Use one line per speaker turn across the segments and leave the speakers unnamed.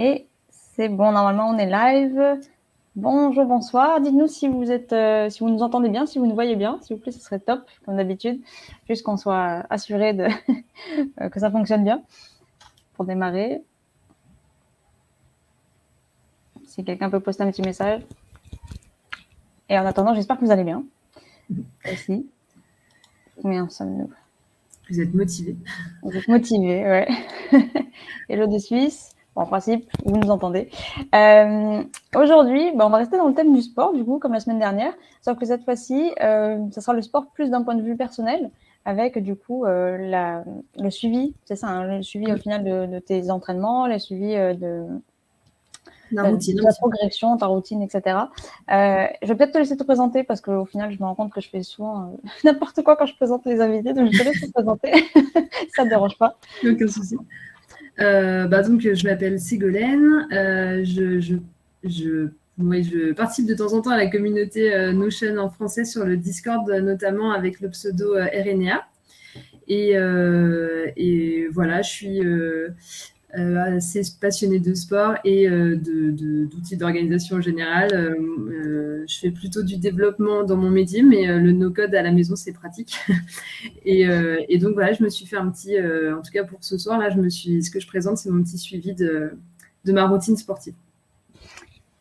Et c'est bon, normalement on est live. Bonjour, bonsoir. Dites-nous si vous êtes, si vous nous entendez bien, si vous nous voyez bien, s'il vous plaît, ce serait top, comme d'habitude, juste qu'on soit assuré de que ça fonctionne bien pour démarrer. Si quelqu'un peut poster un petit message. Et en attendant, j'espère que vous allez bien. Aussi. Combien sommes-nous?
Vous êtes motivés.
Vous êtes motivés, ouais. Hello de Suisse. Bon, en principe, vous nous entendez. Aujourd'hui, on va rester dans le thème du sport, du coup, comme la semaine dernière, sauf que cette fois-ci, ça sera le sport plus d'un point de vue personnel, avec du coup le suivi, c'est ça, hein, le suivi au final de tes entraînements, le suivi de
La routine.
ta progression, ta routine, etc. Je vais peut-être te laisser te présenter parce qu'au final, je me rends compte que je fais souvent n'importe quoi quand je présente les invités, donc je te laisse te présenter. Ça ne dérange pas.
Aucun souci. Donc, je m'appelle Ségolène. Je participe de temps en temps à la communauté Notion en français sur le Discord, notamment avec le pseudo RNA. Et voilà, je suis assez passionnée de sport et d'outils d'organisation en général. Je fais plutôt du développement dans mon métier, mais le no-code à la maison, c'est pratique. et donc, voilà, je me suis fait un petit... en tout cas, pour ce soir, là, ce que je présente, c'est mon petit suivi de ma routine sportive.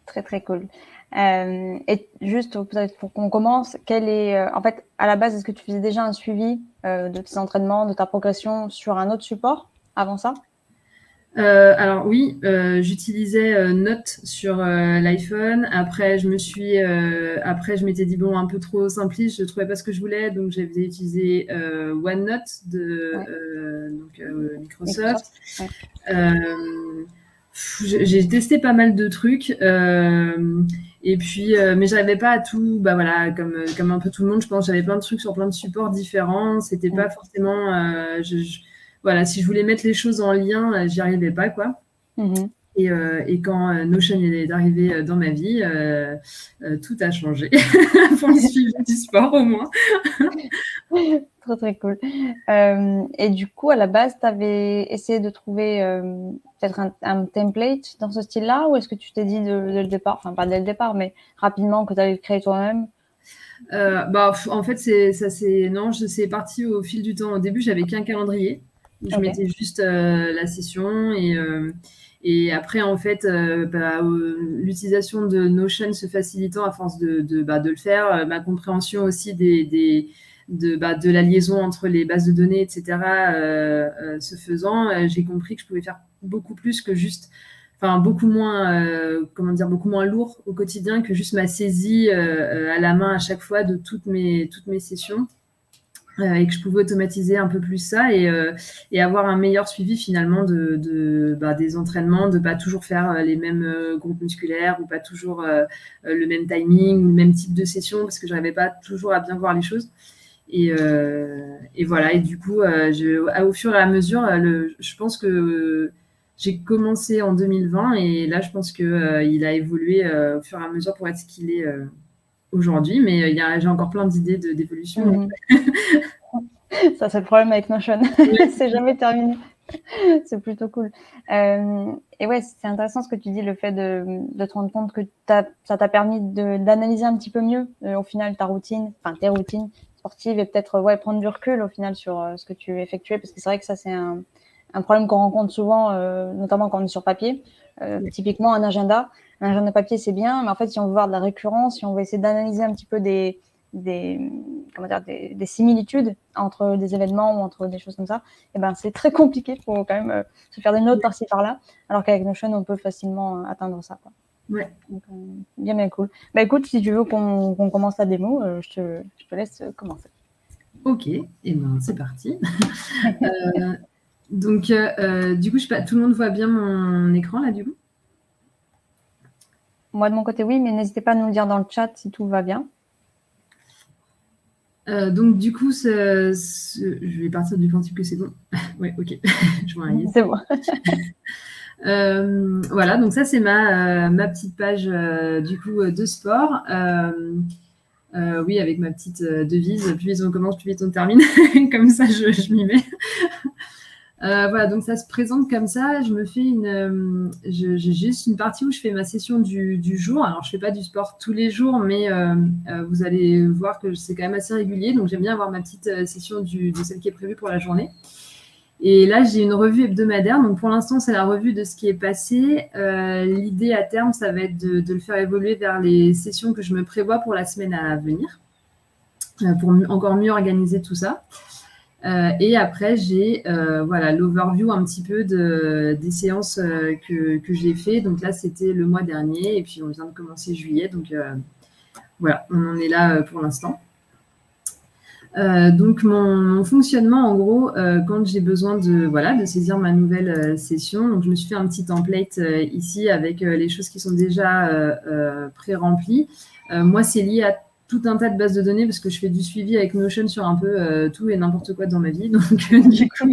Très, très cool. Et juste pour qu'on commence, en fait, à la base, est-ce que tu faisais déjà un suivi de tes entraînements, de ta progression sur un autre support avant ça?
Alors oui, j'utilisais Note sur l'iPhone. Après, je m'étais dit bon, un peu trop simpliste, je trouvais pas ce que je voulais, donc j'avais utilisé OneNote de Microsoft. Ouais. J'ai testé pas mal de trucs. Et puis, mais j'arrivais pas à tout, voilà, comme un peu tout le monde, je pense, j'avais plein de trucs sur plein de supports différents. C'était pas forcément, voilà, si je voulais mettre les choses en lien, j'y arrivais pas, quoi. Et quand Notion est arrivé dans ma vie, tout a changé pour le suivi du sport, au moins.
Très, très cool. Et du coup, à la base, tu avais essayé de trouver peut-être un template dans ce style-là, ou est-ce que tu t'es dit dès le départ, enfin pas dès le départ, mais rapidement que tu allais le créer toi-même?
En fait, c'est parti au fil du temps. Au début, j'avais qu'un calendrier. Je mettais juste la session et après, en fait, l'utilisation de Notion se facilitant à force de le faire, ma compréhension aussi de la liaison entre les bases de données, etc., se faisant, j'ai compris que je pouvais faire beaucoup plus que juste, beaucoup moins lourd au quotidien que juste ma saisie à la main à chaque fois de toutes mes sessions. Et que je pouvais automatiser un peu plus ça et avoir un meilleur suivi finalement des entraînements, de pas toujours faire les mêmes groupes musculaires ou pas toujours le même timing ou le même type de session parce que je n'arrivais pas toujours à bien voir les choses. Et voilà, et du coup, au fur et à mesure, je pense que j'ai commencé en 2020 et là, je pense qu'il a évolué au fur et à mesure pour être ce qu'il est aujourd'hui, mais j'ai encore plein d'idées d'évolution.
Ça, c'est le problème avec Notion. C'est jamais terminé. C'est plutôt cool. Et ouais, c'est intéressant ce que tu dis, le fait de te rendre compte que ça t'a permis d'analyser un petit peu mieux, au final, tes routines sportives et peut-être prendre du recul au final sur ce que tu effectuais, parce que c'est vrai que ça, c'est un problème qu'on rencontre souvent, notamment quand on est sur papier. Typiquement, un agenda papier, c'est bien, mais en fait, si on veut voir de la récurrence, si on veut essayer d'analyser un petit peu des similitudes entre des événements ou entre des choses comme ça, et ben c'est très compliqué. Il faut quand même se faire des notes par-ci par-là, alors qu'avec Notion on peut facilement atteindre ça, quoi.
Ouais.
Donc, bien cool. Écoute, si tu veux qu'on commence la démo, je te laisse commencer.
Ok, et ben c'est parti. Donc du coup, je sais pas, tout le monde voit bien mon écran là du coup?
Moi de mon côté oui, mais n'hésitez pas à nous le dire dans le chat si tout va bien.
Donc du coup, je vais partir du principe que c'est bon. Ouais, ok. Je vois un yes.
C'est bon.
Voilà, donc ça c'est ma petite page du coup de sport. Oui, avec ma petite devise, plus vite on commence, plus vite on termine. Comme ça, je m'y mets. Voilà, donc ça se présente comme ça. Je me fais j'ai juste une partie où je fais ma session du jour. Alors, je fais pas du sport tous les jours, mais vous allez voir que c'est quand même assez régulier. Donc, j'aime bien avoir ma petite session de celle qui est prévue pour la journée. Et là, j'ai une revue hebdomadaire. Donc, pour l'instant, c'est la revue de ce qui est passé. L'idée à terme, ça va être de le faire évoluer vers les sessions que je me prévois pour la semaine à venir, pour encore mieux organiser tout ça. Et après, j'ai voilà, l'overview un petit peu des séances que j'ai fait. Donc là, c'était le mois dernier et puis on vient de commencer juillet. Donc voilà, on en est là pour l'instant. Donc mon fonctionnement, en gros, quand j'ai besoin de saisir ma nouvelle session, donc je me suis fait un petit template ici avec les choses qui sont déjà pré-remplies. Moi, c'est lié à tout un tas de bases de données parce que je fais du suivi avec Notion sur un peu tout et n'importe quoi dans ma vie. Donc, du coup,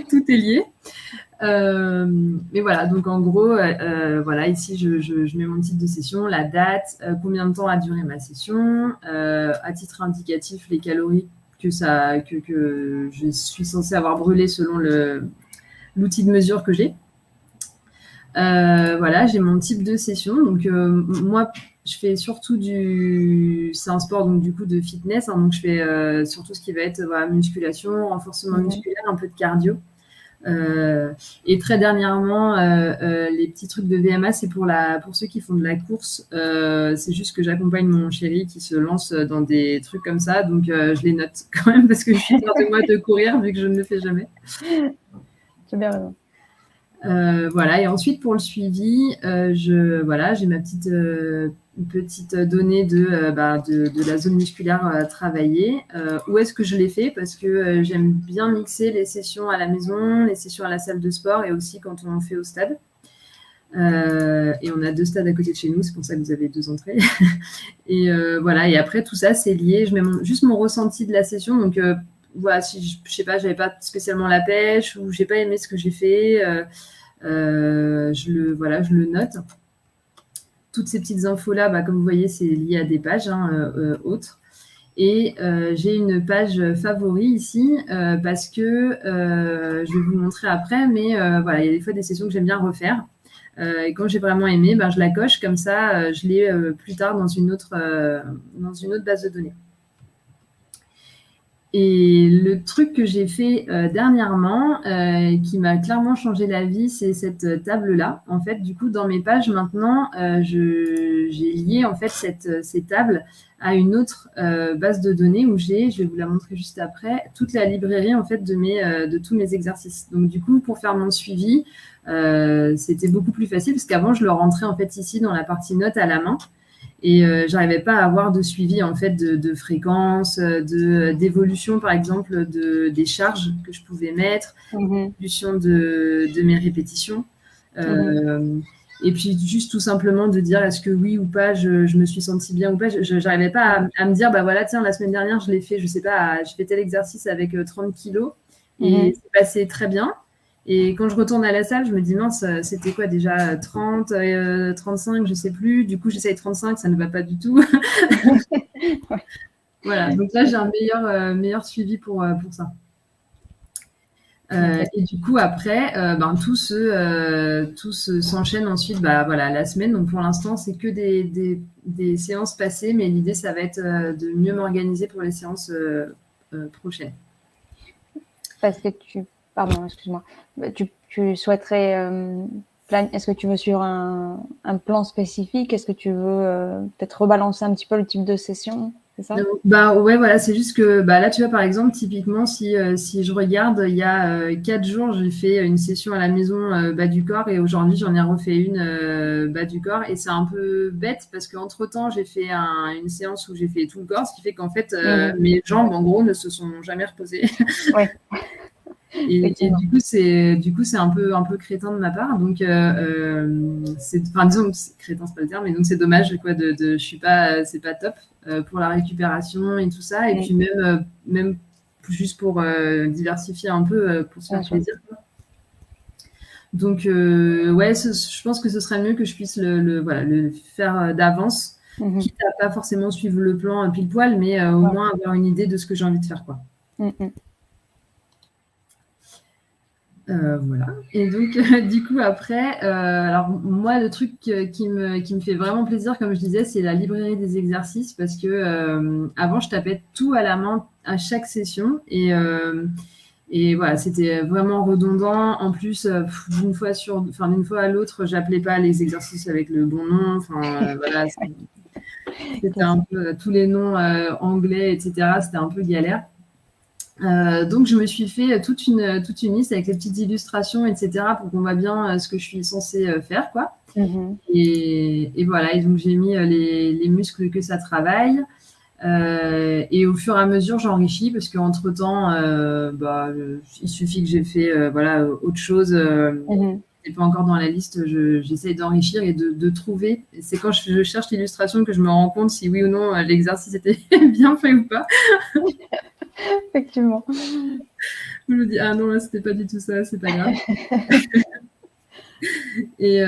tout est lié. Mais voilà, donc en gros, voilà, ici, je mets mon titre de session, la date, combien de temps a duré ma session, à titre indicatif, les calories que je suis censée avoir brûlées selon l'outil de mesure que j'ai. Voilà, j'ai mon type de session. Donc, moi, je fais surtout c'est un sport donc du coup de fitness, hein, donc je fais surtout ce qui va être musculation, renforcement musculaire, un peu de cardio. Et très dernièrement, les petits trucs de VMA, c'est pour ceux qui font de la course. C'est juste que j'accompagne mon chéri qui se lance dans des trucs comme ça, donc je les note quand même parce que je suis fière de moi de courir vu que je ne le fais jamais.
Tu as bien raison.
Voilà, et ensuite pour le suivi, j'ai ma petite donnée de la zone musculaire travaillée. Où est-ce que je l'ai fait? Parce que j'aime bien mixer les sessions à la maison, les sessions à la salle de sport et aussi quand on fait au stade. Et on a 2 stades à côté de chez nous, c'est pour ça que vous avez 2 entrées. Et voilà, et après tout ça, c'est lié. Je mets juste mon ressenti de la session. Donc voilà, si je sais pas, j'avais pas spécialement la pêche ou j'ai pas aimé ce que j'ai fait, je le note. Toutes ces petites infos-là, comme vous voyez, c'est lié à des pages autres. Et j'ai une page favori ici parce que je vais vous montrer après, mais voilà, il y a des fois des sessions que j'aime bien refaire. Et quand j'ai vraiment aimé, je la coche comme ça, je l'ai plus tard dans une autre base de données. Et le truc que j'ai fait dernièrement, qui m'a clairement changé la vie, c'est cette table-là. En fait, du coup, dans mes pages maintenant, j'ai lié en fait ces tables à une autre base de données où je vais vous la montrer juste après, toute la librairie en fait de tous mes exercices. Donc du coup, pour faire mon suivi, c'était beaucoup plus facile parce qu'avant, je le rentrais en fait ici dans la partie notes à la main. Et j'arrivais pas à avoir de suivi en fait de fréquence, d'évolution par exemple des charges que je pouvais mettre, d'évolution de mes répétitions. Et puis juste tout simplement de dire est-ce que oui ou pas je me suis sentie bien ou pas. Je n'arrivais pas à me dire voilà tiens la semaine dernière je l'ai fait, je sais pas, j'ai fait tel exercice avec 30 kilos et c'est passé très bien. Et quand je retourne à la salle, je me dis mince, c'était quoi déjà 30, 35, je sais plus. Du coup, j'essaye 35, ça ne va pas du tout. Voilà, donc là, j'ai un meilleur suivi pour ça. Et du coup, après, tout s'enchaîne ensuite voilà, la semaine. Donc, pour l'instant, c'est que des séances passées, mais l'idée, ça va être de mieux m'organiser pour les séances prochaines.
Parce que pardon, excuse-moi. Tu souhaiterais est-ce que tu veux suivre un plan spécifique? Est-ce que tu veux peut-être rebalancer un petit peu le type de session? C'est ça?
Ouais, voilà, c'est juste que là, tu vois, par exemple, typiquement, si je regarde, il y a 4 jours, j'ai fait une session à la maison bas du corps et aujourd'hui, j'en ai refait une bas du corps et c'est un peu bête parce qu'entre-temps, j'ai fait une séance où j'ai fait tout le corps, ce qui fait qu'en fait, mes jambes, en gros, ne se sont jamais reposées. Ouais. Et du coup, c'est un peu crétin de ma part. Donc, disons que c'est crétin, c'est pas le terme, mais donc c'est dommage, quoi, je suis pas, c'est pas top pour la récupération et tout ça. Et puis même juste pour diversifier un peu, pour se faire plaisir. Donc, ouais, je pense que ce serait mieux que je puisse le faire d'avance, quitte à pas forcément suivre le plan pile poil, mais au moins avoir une idée de ce que j'ai envie de faire, quoi. Voilà. Et donc, du coup, après, alors moi, le truc qui me fait vraiment plaisir, comme je disais, c'est la librairie des exercices parce que avant, je tapais tout à la main à chaque session et voilà, c'était vraiment redondant. En plus, d'une fois à l'autre, j'appelais pas les exercices avec le bon nom. Enfin, voilà, c'était un peu tous les noms anglais, etc. C'était un peu galère. Donc, je me suis fait toute une liste avec les petites illustrations, etc., pour qu'on voit bien ce que je suis censée faire, quoi. Et voilà, et donc j'ai mis les muscles que ça travaille. Et au fur et à mesure, j'enrichis parce qu'entre-temps, il suffit que j'ai fait voilà, autre chose. Et pas encore dans la liste, j'essaye d'enrichir et de trouver. C'est quand je cherche l'illustration que je me rends compte si oui ou non l'exercice était bien fait ou pas.
Effectivement.
Je me dis, ah non, là, c'était pas du tout ça, c'est pas grave. Et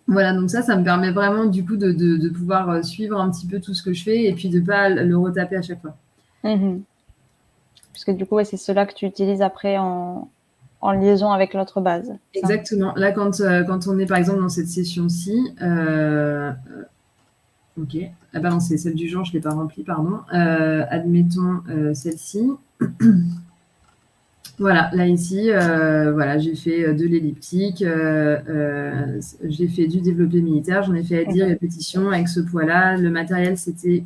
voilà, donc ça me permet vraiment du coup de pouvoir suivre un petit peu tout ce que je fais et puis de pas le retaper à chaque fois.
Parce que du coup, c'est cela que tu utilises après en liaison avec l'autre base.
Exactement. Là, quand on est par exemple dans cette session-ci, ok. Ah bah non, c'est celle du jour, je ne l'ai pas remplie, pardon. Admettons celle-ci. Voilà, là ici, voilà, j'ai fait de l'elliptique, j'ai fait du développé militaire, j'en ai fait 10 répétitions avec ce poids-là. Le matériel, c'était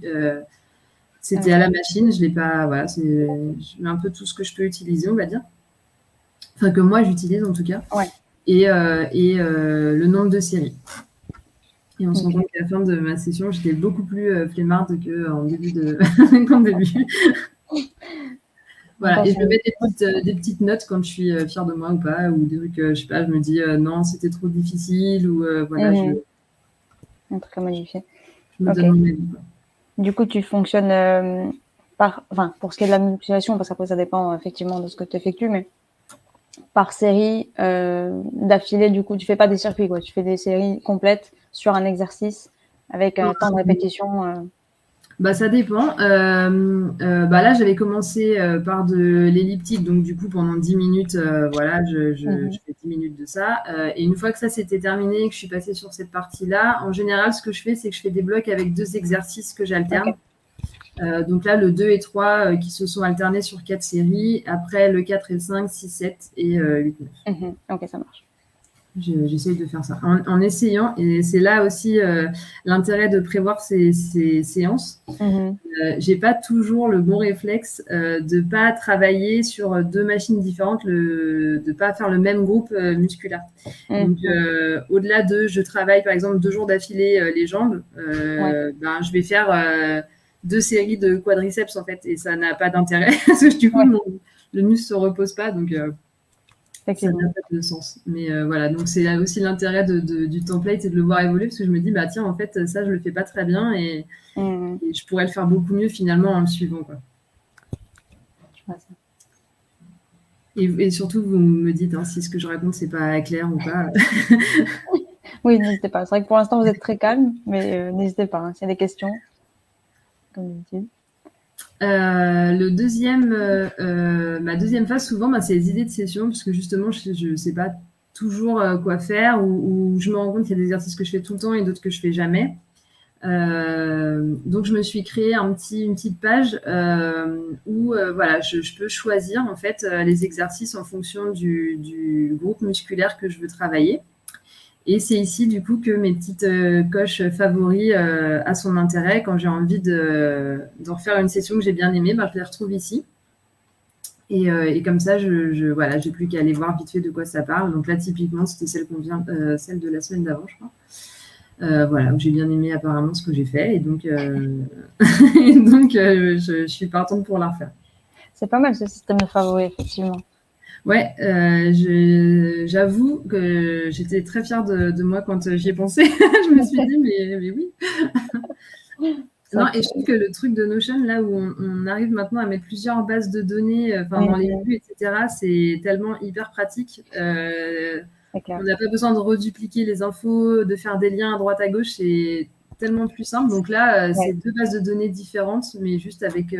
à la machine. Je l'ai pas, voilà, je mets un peu tout ce que je peux utiliser, on va dire. Enfin, que moi, j'utilise en tout cas. Et le nombre de séries. Et on se rend compte qu'à la fin de ma session, j'étais beaucoup plus flemmarde qu'en début qu'en début. Voilà, et je me mets des petites notes quand je suis fière de moi ou pas, ou des trucs, je sais pas, je me dis non, c'était trop difficile, ou voilà,
un truc à modifier.
Je me donne mon avis.
Du coup, tu fonctionnes pour ce qui est de la manipulation, parce qu'après ça dépend effectivement de ce que tu effectues, mais par série d'affilée, du coup, tu fais pas des circuits, quoi. Tu fais des séries complètes sur un exercice avec un temps de répétition.
Bah, ça dépend. Là, j'avais commencé par de l'elliptique, donc du coup, pendant 10 minutes, voilà, je fais 10 minutes de ça. Et une fois que ça s'était terminé et que je suis passée sur cette partie-là, en général, ce que je fais, c'est que je fais des blocs avec 2 exercices que j'alterne. Donc là, le 2 et 3 qui se sont alternés sur 4 séries. Après, le 4 et le 5, 6, 7 et 8, 9.
Ok, ça marche.
J'essaye de faire ça en essayant, et c'est là aussi l'intérêt de prévoir ces séances. J'ai pas toujours le bon réflexe de pas travailler sur 2 machines différentes, de pas faire le même groupe musculaire. Donc au-delà de je travaille par exemple 2 jours d'affilée les jambes, je vais faire 2 séries de quadriceps en fait, et ça n'a pas d'intérêt parce que du coup le muscle se repose pas, donc ça n'a pas de sens. Mais voilà, donc c'est aussi l'intérêt du template, et de le voir évoluer, parce que je me dis, bah tiens, en fait, ça, je le fais pas très bien, et je pourrais le faire beaucoup mieux finalement en le suivant, quoi.
Je vois ça.
Et surtout, vous me dites si ce que je raconte, c'est pas clair ou pas.
Oui, n'hésitez pas. C'est vrai que pour l'instant, vous êtes très calme, mais n'hésitez pas, s'il y a des questions, comme d'habitude.
Ma deuxième phase, souvent, c'est les idées de session, parce que justement, je ne sais pas toujours quoi faire, ou je me rends compte qu'il y a des exercices que je fais tout le temps et d'autres que je fais jamais. Donc, je me suis créé une petite page où voilà, je peux choisir en fait les exercices en fonction du groupe musculaire que je veux travailler. Et c'est ici, du coup, que mes petites coches favoris a son intérêt. Quand j'ai envie de refaire une session que j'ai bien aimée, je les retrouve ici. Et comme ça, voilà, j'ai plus qu'à aller voir vite fait de quoi ça parle. Donc là, typiquement, c'était celle de la semaine d'avant, je crois. Voilà, où j'ai bien aimé apparemment ce que j'ai fait. Et donc, je suis partante pour la refaire.
C'est pas mal ce système de favoris, effectivement.
Ouais, j'avoue que j'étais très fière de moi quand j'y ai pensé. Je me suis dit, mais oui. Non, et je trouve que le truc de Notion, là où on arrive maintenant à mettre plusieurs bases de données, dans les vues, etc., c'est tellement hyper pratique. On n'a pas besoin de redupliquer les infos, de faire des liens à droite à gauche, c'est tellement plus simple. Donc là, c'est 2 bases de données différentes, mais juste avec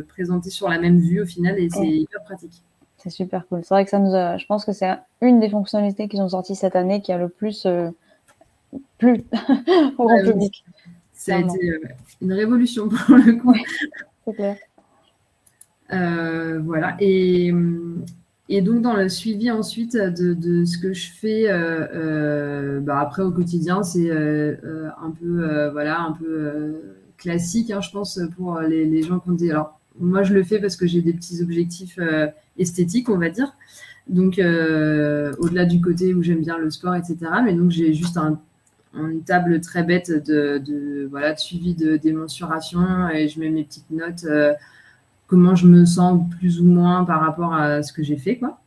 présentées sur la même vue au final, et c'est hyper pratique.
C'est super cool. C'est vrai que je pense que c'est une des fonctionnalités qu'ils ont sorties cette année qui a le plus plu au grand public.
Ça a été une révolution pour le coup.
Ouais, c'est clair.
Voilà. Et donc, dans le suivi ensuite de ce que je fais après au quotidien, c'est un peu classique, hein, je pense, pour les gens qui ont des... Alors, moi, je le fais parce que j'ai des petits objectifs esthétiques, on va dire. Donc, au-delà du côté où j'aime bien le sport, etc. Mais donc, j'ai juste une table très bête de suivi des mensurations et je mets mes petites notes, comment je me sens plus ou moins par rapport à ce que j'ai fait, quoi.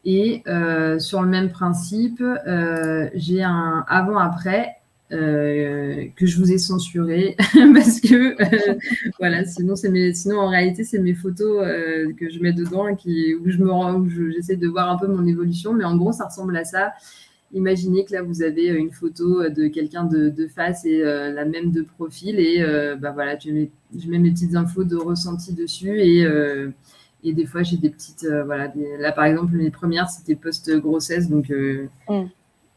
Et sur le même principe, j'ai un avant-après que je vous ai censuré parce que voilà, sinon en réalité c'est mes photos que je mets dedans où j'essaie de voir un peu mon évolution, mais en gros ça ressemble à ça. Imaginez que là, vous avez une photo de quelqu'un de face et la même de profil. Et voilà, je mets mes petites infos de ressenti dessus. Et des fois, j'ai des petites... là, par exemple, mes premières, c'était post-grossesse. Donc,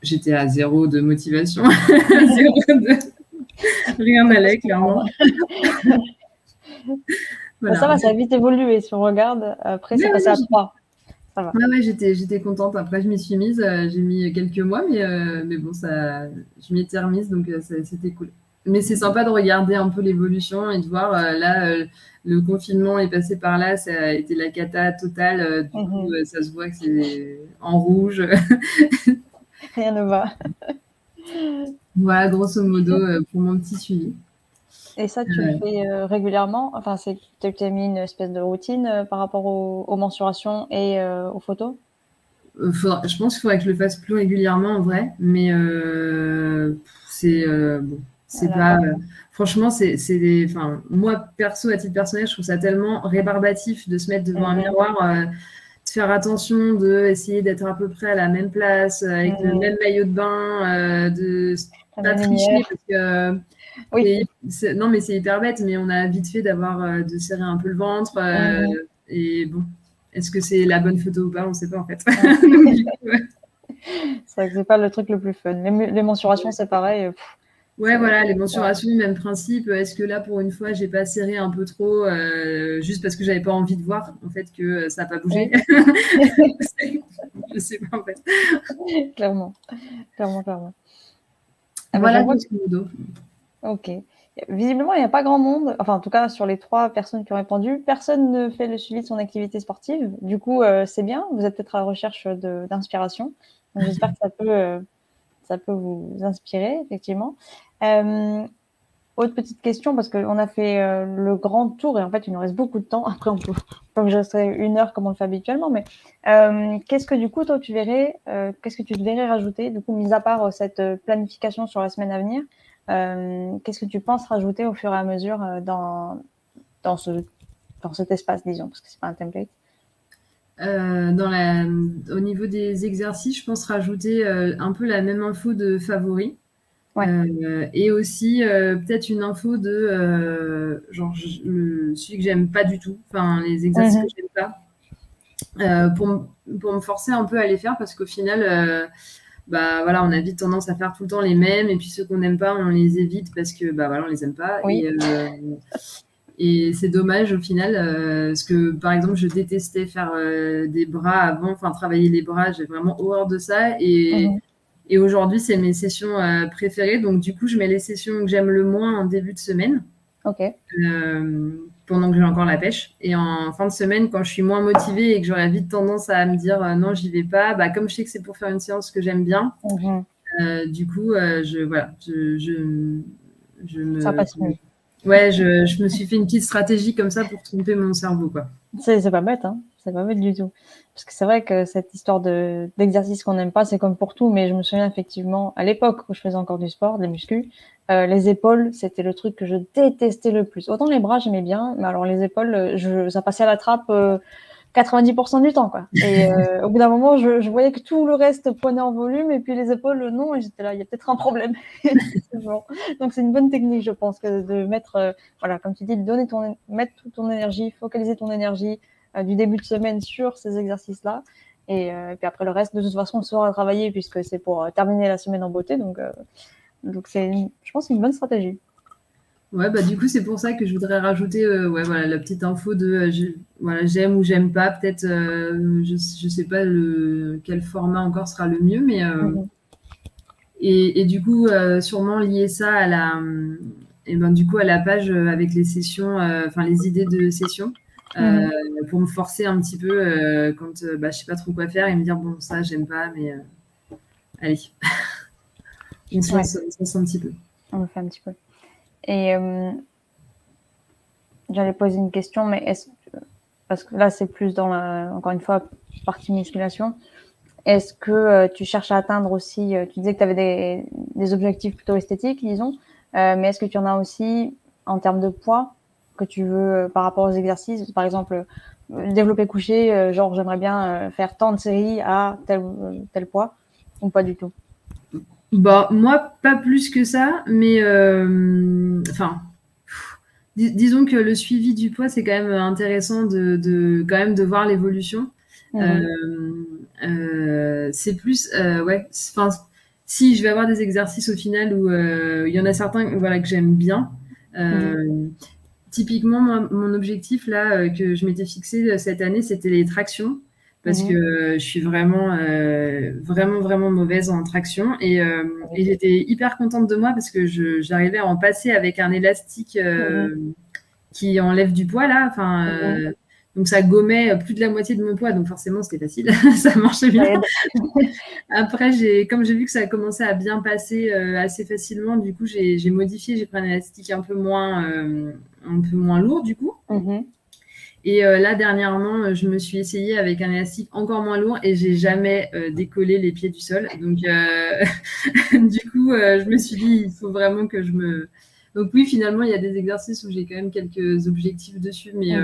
j'étais à 0 de motivation. Rien n'allait, clairement.
Voilà. Ça va, ça a vite évolué. Si on regarde, après, c'est passé à 3.
Ouais, j'étais contente. Après, je m'y suis mise. J'ai mis quelques mois, mais bon, je m'y étais remise, donc c'était cool. Mais c'est sympa de regarder un peu l'évolution et de voir, le confinement est passé par là, ça a été la cata totale. Du coup, ça se voit que c'est en rouge.
Rien ne va.
Voilà, grosso modo, pour mon petit suivi.
Et ça, tu le fais régulièrement? Enfin, tu t'es mis une espèce de routine par rapport aux mensurations et aux photos?
Je pense qu'il faudrait que je le fasse plus régulièrement en vrai, mais c'est bon, c'est pas. Franchement, moi perso, à titre personnel, je trouve ça tellement rébarbatif de se mettre devant un miroir, de faire attention, essayer d'être à peu près à la même place, avec le même maillot de bain, de pas tricher parce que.
Oui.
Non, mais c'est hyper bête, mais on a vite fait de serrer un peu le ventre. Et bon, est-ce que c'est la bonne photo ou pas? On ne sait pas en fait.
C'est vrai que c'est pas le truc le plus fun. Les mensurations, c'est pareil.
Voilà, les mensurations, même principe. Est-ce que là, pour une fois, j'ai pas serré un peu trop, juste parce que j'avais pas envie de voir en fait que ça n'a pas bougé? Je sais pas en fait.
Clairement.
Voilà, grosso modo.
Ok. Visiblement, il n'y a pas grand monde. Enfin, en tout cas, sur les 3 personnes qui ont répondu, personne ne fait le suivi de son activité sportive. Du coup, c'est bien. Vous êtes peut-être à la recherche d'inspiration. Donc, j'espère que ça peut vous inspirer, effectivement. Autre petite question, parce qu'on a fait le grand tour et en fait, il nous reste beaucoup de temps. Après, on peut que je resterai 1 heure comme on le fait habituellement. Mais qu'est-ce que du coup, toi, qu'est-ce que tu devrais rajouter, du coup, mis à part cette planification sur la semaine à venir? Qu'est-ce que tu penses rajouter au fur et à mesure dans cet espace, disons, parce que c'est pas un template?
Au niveau des exercices, je pense rajouter un peu la même info de favoris. Et aussi peut-être une info de genre celui que j'aime pas du tout, enfin les exercices que j'aime pas, pour me forcer un peu à les faire, parce qu'au final voilà, on a vite tendance à faire tout le temps les mêmes, et puis ceux qu'on n'aime pas, on les évite parce que voilà, on les aime pas. Oui. Et c'est dommage au final, parce que par exemple, je détestais faire des bras avant, enfin travailler les bras, j'ai vraiment horreur de ça. Et aujourd'hui, c'est mes sessions préférées. Donc du coup, je mets les sessions que j'aime le moins en début de semaine.
Ok.
Pendant que j'ai encore la pêche. Et en fin de semaine, quand je suis moins motivée et que j'aurais vite tendance à me dire non, j'y vais pas, comme je sais que c'est pour faire une séance que j'aime bien, du coup,
ça passe mieux.
Ouais, je me suis fait une petite stratégie comme ça pour tromper mon cerveau, quoi.
C'est pas bête, hein. C'est pas bête du tout. Parce que c'est vrai que cette histoire d'exercice qu'on n'aime pas, c'est comme pour tout, mais je me souviens effectivement, à l'époque où je faisais encore du sport, des muscles, les épaules, c'était le truc que je détestais le plus. Autant les bras, j'aimais bien, mais alors les épaules, ça passait à la trappe 90% du temps, quoi. Et au bout d'un moment, je voyais que tout le reste prenait en volume, et puis les épaules, non, et j'étais là, il y a peut-être un problème. Donc c'est une bonne technique, je pense, que de mettre, voilà, comme tu dis, mettre toute ton énergie, focaliser ton énergie du début de semaine sur ces exercices-là. Et puis après, le reste, de toute façon, sera travaillé puisque c'est pour terminer la semaine en beauté. Donc je pense, une bonne stratégie.
Ouais, bah du coup, c'est pour ça que je voudrais rajouter voilà, la petite info de voilà, j'aime ou j'aime pas. Peut-être, je sais pas quel format encore sera le mieux, mais et du coup, sûrement lier ça à et ben, du coup, à la page avec les sessions, enfin les idées de sessions, pour me forcer un petit peu quand bah, je sais pas trop quoi faire et me dire bon, ça, j'aime pas, mais allez, on se lance un petit peu.
On le fait un petit peu. Et j'allais poser une question, mais parce que là, c'est plus dans encore une fois, partie musculation. Est-ce que tu cherches à atteindre aussi, tu disais que tu avais des objectifs plutôt esthétiques, disons, mais est-ce que tu en as aussi en termes de poids que tu veux par rapport aux exercices, par exemple, développer couché, genre j'aimerais bien faire tant de séries à tel poids, ou pas du tout?
Bah, moi, pas plus que ça, mais enfin, disons que le suivi du poids, c'est quand même intéressant quand même de voir l'évolution. C'est plus, ouais, enfin, si je vais avoir des exercices au final où il y en a certains, voilà, que j'aime bien. Typiquement, moi, mon objectif là que je m'étais fixé cette année, c'était les tractions. Parce que je suis vraiment, vraiment mauvaise en traction. Et j'étais hyper contente de moi parce que j'arrivais à en passer avec un élastique qui enlève du poids, là. Enfin, donc, ça gommait plus de la moitié de mon poids. Donc, forcément, c'était facile. Ça marchait bien. Après, comme j'ai vu que ça a commencé à bien passer assez facilement, du coup, j'ai modifié. J'ai pris un élastique un peu moins lourd, du coup. Et là, dernièrement, je me suis essayée avec un élastique encore moins lourd et j'ai jamais décollé les pieds du sol. Donc, du coup, je me suis dit, il faut vraiment que je me... Donc oui, finalement, il y a des exercices où j'ai quand même quelques objectifs dessus, mais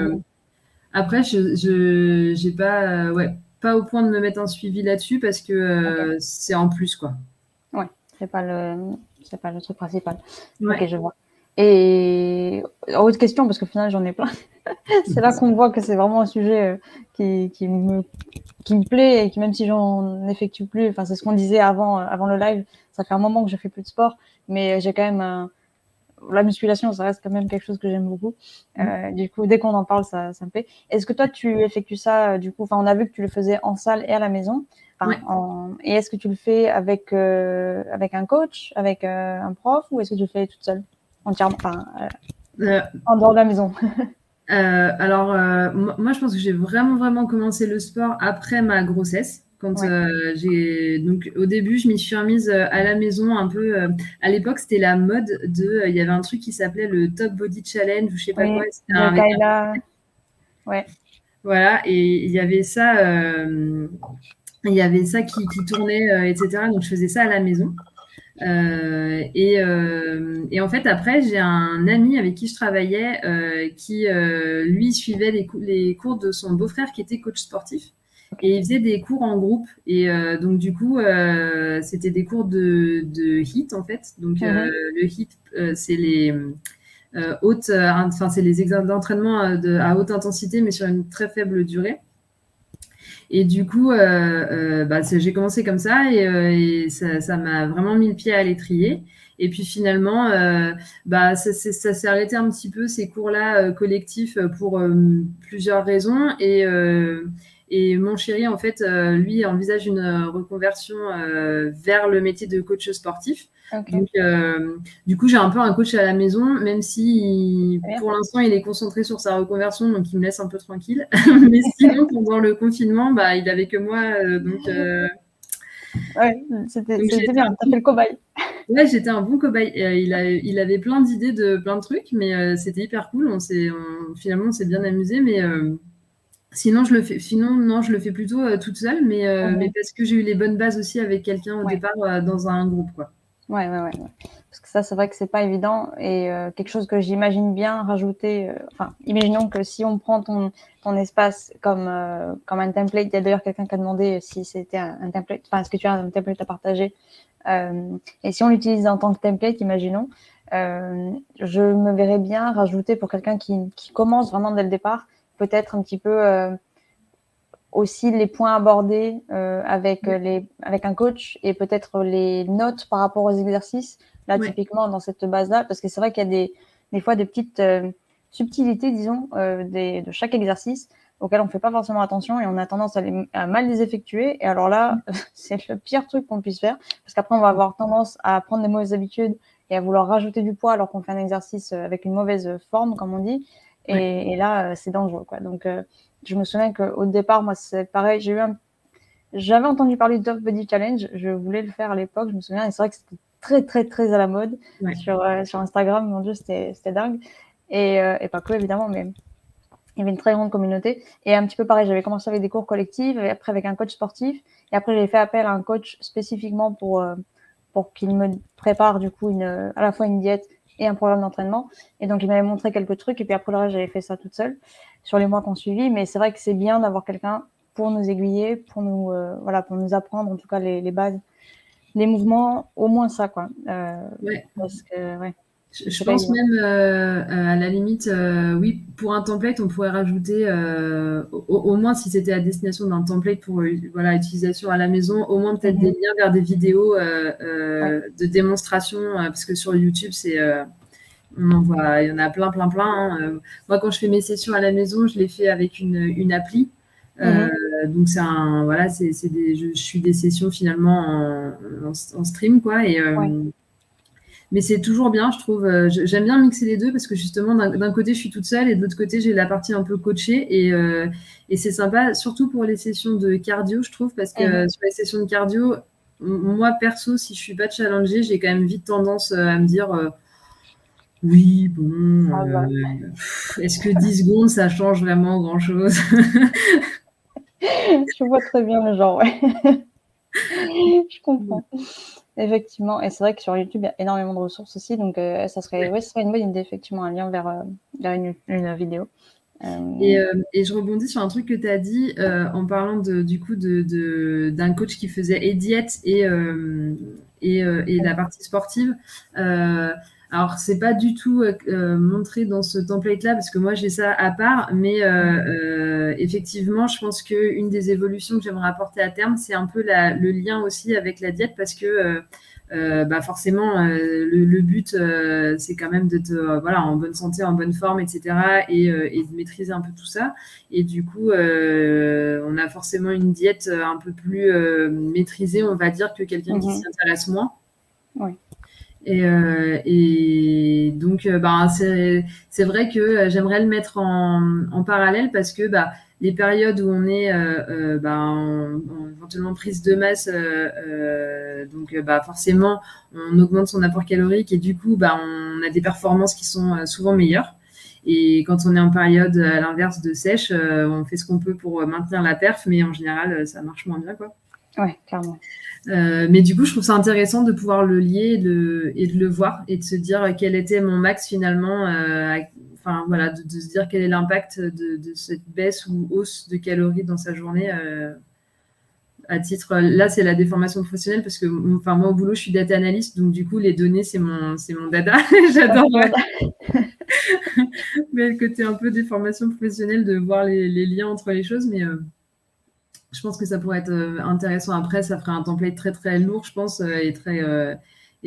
après, je n'ai pas, pas au point de me mettre un suivi là-dessus parce que c'est en plus, quoi.
Ouais, c'est pas le truc principal.
Ouais.
Ok, je vois. Et autre question, parce qu'au final, j'en ai plein. C'est là qu'on voit que c'est vraiment un sujet qui me plaît et qui, même si j'en effectue plus, enfin, c'est ce qu'on disait avant le live, ça fait un moment que je fais plus de sport, mais j'ai quand même la musculation, ça reste quand même quelque chose que j'aime beaucoup. Du coup, dès qu'on en parle, ça me plaît. Est-ce que toi, tu effectues ça, du coup, enfin, on a vu que tu le faisais en salle et à la maison. Et est-ce que tu le fais avec un coach, avec un prof, ou est-ce que tu le fais toute seule, entièrement, en dehors de la maison?
Alors, moi, je pense que j'ai vraiment commencé le sport après ma grossesse. Quand donc au début, je m'y suis remise à la maison un peu. À l'époque, c'était la mode il y avait un truc qui s'appelait le Top Body Challenge ou je sais pas quoi.
De Kayla. Ouais.
Voilà, et il y avait ça, qui tournait, etc. Donc je faisais ça à la maison. Et en fait, après, j'ai un ami avec qui je travaillais qui, lui, suivait les cours de son beau-frère qui était coach sportif. Et il faisait des cours en groupe. Et donc, du coup, c'était des cours de HIIT, en fait. Donc, le HIIT, c'est les c'est les exercices d'entraînement à haute intensité, mais sur une très faible durée. Et du coup, j'ai commencé comme ça et ça m'a vraiment mis le pied à l'étrier. Et puis finalement, ça s'est arrêté un petit peu ces cours-là collectifs pour plusieurs raisons. Et mon chéri, en fait, lui envisage une reconversion vers le métier de coach sportif. Donc, du coup, j'ai un peu un coach à la maison, même si pour l'instant, il est concentré sur sa reconversion, donc il me laisse un peu tranquille. Mais sinon, pendant le confinement, il n'avait que moi.
Ouais, c'était bien, t'as fait le cobaye.
Ouais, j'étais un bon cobaye. Il avait plein d'idées de plein de trucs, mais c'était hyper cool. Finalement, on s'est bien amusé, mais... Sinon, non, je le fais plutôt toute seule, mais parce que j'ai eu les bonnes bases aussi avec quelqu'un au départ dans un groupe, quoi.
Ouais. Parce que ça, c'est vrai que c'est pas évident et quelque chose que j'imagine bien rajouter. Imaginons que si on prend ton espace comme un template, il y a d'ailleurs quelqu'un qui a demandé si c'était un template, est-ce que tu as un template à partager et si on l'utilise en tant que template, imaginons, je me verrais bien rajouter pour quelqu'un qui commence vraiment dès le départ, peut-être un petit peu aussi les points abordés avec un coach et peut-être les notes par rapport aux exercices, là, typiquement dans cette base-là, parce que c'est vrai qu'il y a des fois des petites subtilités, disons, de chaque exercice auxquelles on ne fait pas forcément attention et on a tendance à mal les effectuer. Et alors là, c'est le pire truc qu'on puisse faire, parce qu'après, on va avoir tendance à prendre des mauvaises habitudes et à vouloir rajouter du poids alors qu'on fait un exercice avec une mauvaise forme, comme on dit. Et là, c'est dangereux, quoi. Donc, je me souviens qu'au départ, moi, c'est pareil. J'avais entendu parler du Top Body Challenge. Je voulais le faire à l'époque, je me souviens. Et c'est vrai que c'était très, très, très à la mode sur Instagram. Mon Dieu, c'était dingue. Et pas que, évidemment, mais il y avait une très grande communauté. Et un petit peu pareil, j'avais commencé avec des cours collectifs, et après avec un coach sportif. Et après, j'ai fait appel à un coach spécifiquement pour qu'il me prépare, du coup, à la fois une diète et un programme d'entraînement. Et donc, il m'avait montré quelques trucs. Et puis après, le reste, j'avais fait ça toute seule sur les mois qu'on suivit. Mais c'est vrai que c'est bien d'avoir quelqu'un pour nous aiguiller, pour nous apprendre, en tout cas, les bases, les mouvements, au moins ça, quoi. Parce que,
je pense même, à la limite, oui, pour un template, on pourrait rajouter, au moins si c'était à destination d'un template pour utilisation à la maison, au moins peut-être des liens vers des vidéos de démonstration, parce que sur YouTube, on en voit, il y en a plein. Hein. Moi, quand je fais mes sessions à la maison, je les fais avec une appli. Donc je suis des sessions finalement en stream, quoi. Mais c'est toujours bien, je trouve. J'aime bien mixer les deux parce que justement, d'un côté, je suis toute seule et de l'autre côté, j'ai la partie un peu coachée. Et c'est sympa, surtout pour les sessions de cardio, je trouve, parce que sur les sessions de cardio, moi, perso, si je suis pas challengée, j'ai quand même vite tendance à me dire oui, bon, est-ce que 10 secondes, ça change vraiment grand-chose?
Je vois très bien le genre, Je comprends. Effectivement, et c'est vrai que sur YouTube, il y a énormément de ressources aussi, donc ça serait une bonne idée, effectivement, un lien vers une vidéo.
Et je rebondis sur un truc que tu as dit en parlant du coup d'un coach qui faisait et diète et la partie sportive. Alors, c'est pas du tout montré dans ce template-là, parce que moi, j'ai ça à part, mais effectivement, je pense qu'une des évolutions que j'aimerais apporter à terme, c'est un peu le lien aussi avec la diète, parce que forcément, le but, c'est quand même d'être en bonne santé, en bonne forme, etc., et de maîtriser un peu tout ça. Et du coup, on a forcément une diète un peu plus maîtrisée, on va dire, que quelqu'un qui s'y intéresse moins.
Oui.
Et donc, c'est vrai que j'aimerais le mettre en parallèle, parce que les périodes où on est éventuellement prise de masse, donc forcément, on augmente son apport calorique et du coup, on a des performances qui sont souvent meilleures. Et quand on est en période à l'inverse de sèche, on fait ce qu'on peut pour maintenir la perf, mais en général, ça marche moins bien, quoi.
Ouais, clairement.
Mais du coup, je trouve ça intéressant de pouvoir le lier et de le voir et de se dire quel était mon max finalement. De se dire quel est l'impact de cette baisse ou hausse de calories dans sa journée. À titre, là, c'est la déformation professionnelle parce que moi au boulot, je suis data analyst, donc du coup, les données, c'est mon dada. J'adore. Mais le côté un peu déformation professionnelle, de voir les liens entre les choses, mais je pense que ça pourrait être intéressant. Après, ça ferait un template très très lourd, je pense, et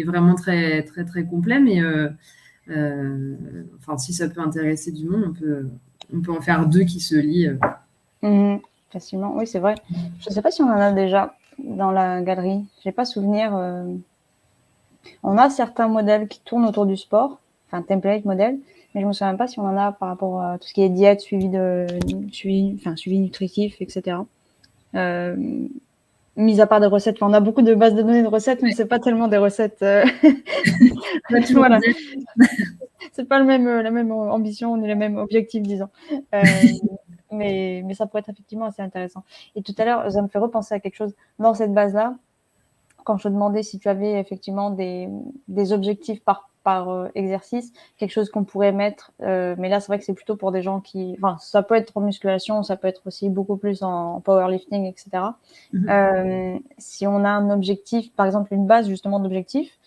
vraiment très très très complet. Mais si ça peut intéresser du monde, on peut en faire deux qui se lient.
Facilement, oui, c'est vrai. Je ne sais pas si on en a déjà dans la galerie. J'ai pas souvenir. On a certains modèles qui tournent autour du sport, enfin template modèle, mais je me souviens pas si on en a par rapport à tout ce qui est diète, suivi nutritif, etc. Mis à part des recettes, on a beaucoup de bases de données de recettes, mais c'est pas tellement des recettes. Voilà. C'est pas la même ambition ni le même objectif, disons. Mais ça pourrait être effectivement assez intéressant. Et tout à l'heure, ça me fait repenser à quelque chose dans cette base-là. Quand je te demandais si tu avais effectivement des objectifs par exercice, quelque chose qu'on pourrait mettre, mais là c'est vrai que c'est plutôt pour des gens ça peut être en musculation, ça peut être aussi beaucoup plus en powerlifting, etc. Si on a un objectif, par exemple une base justement d'objectifs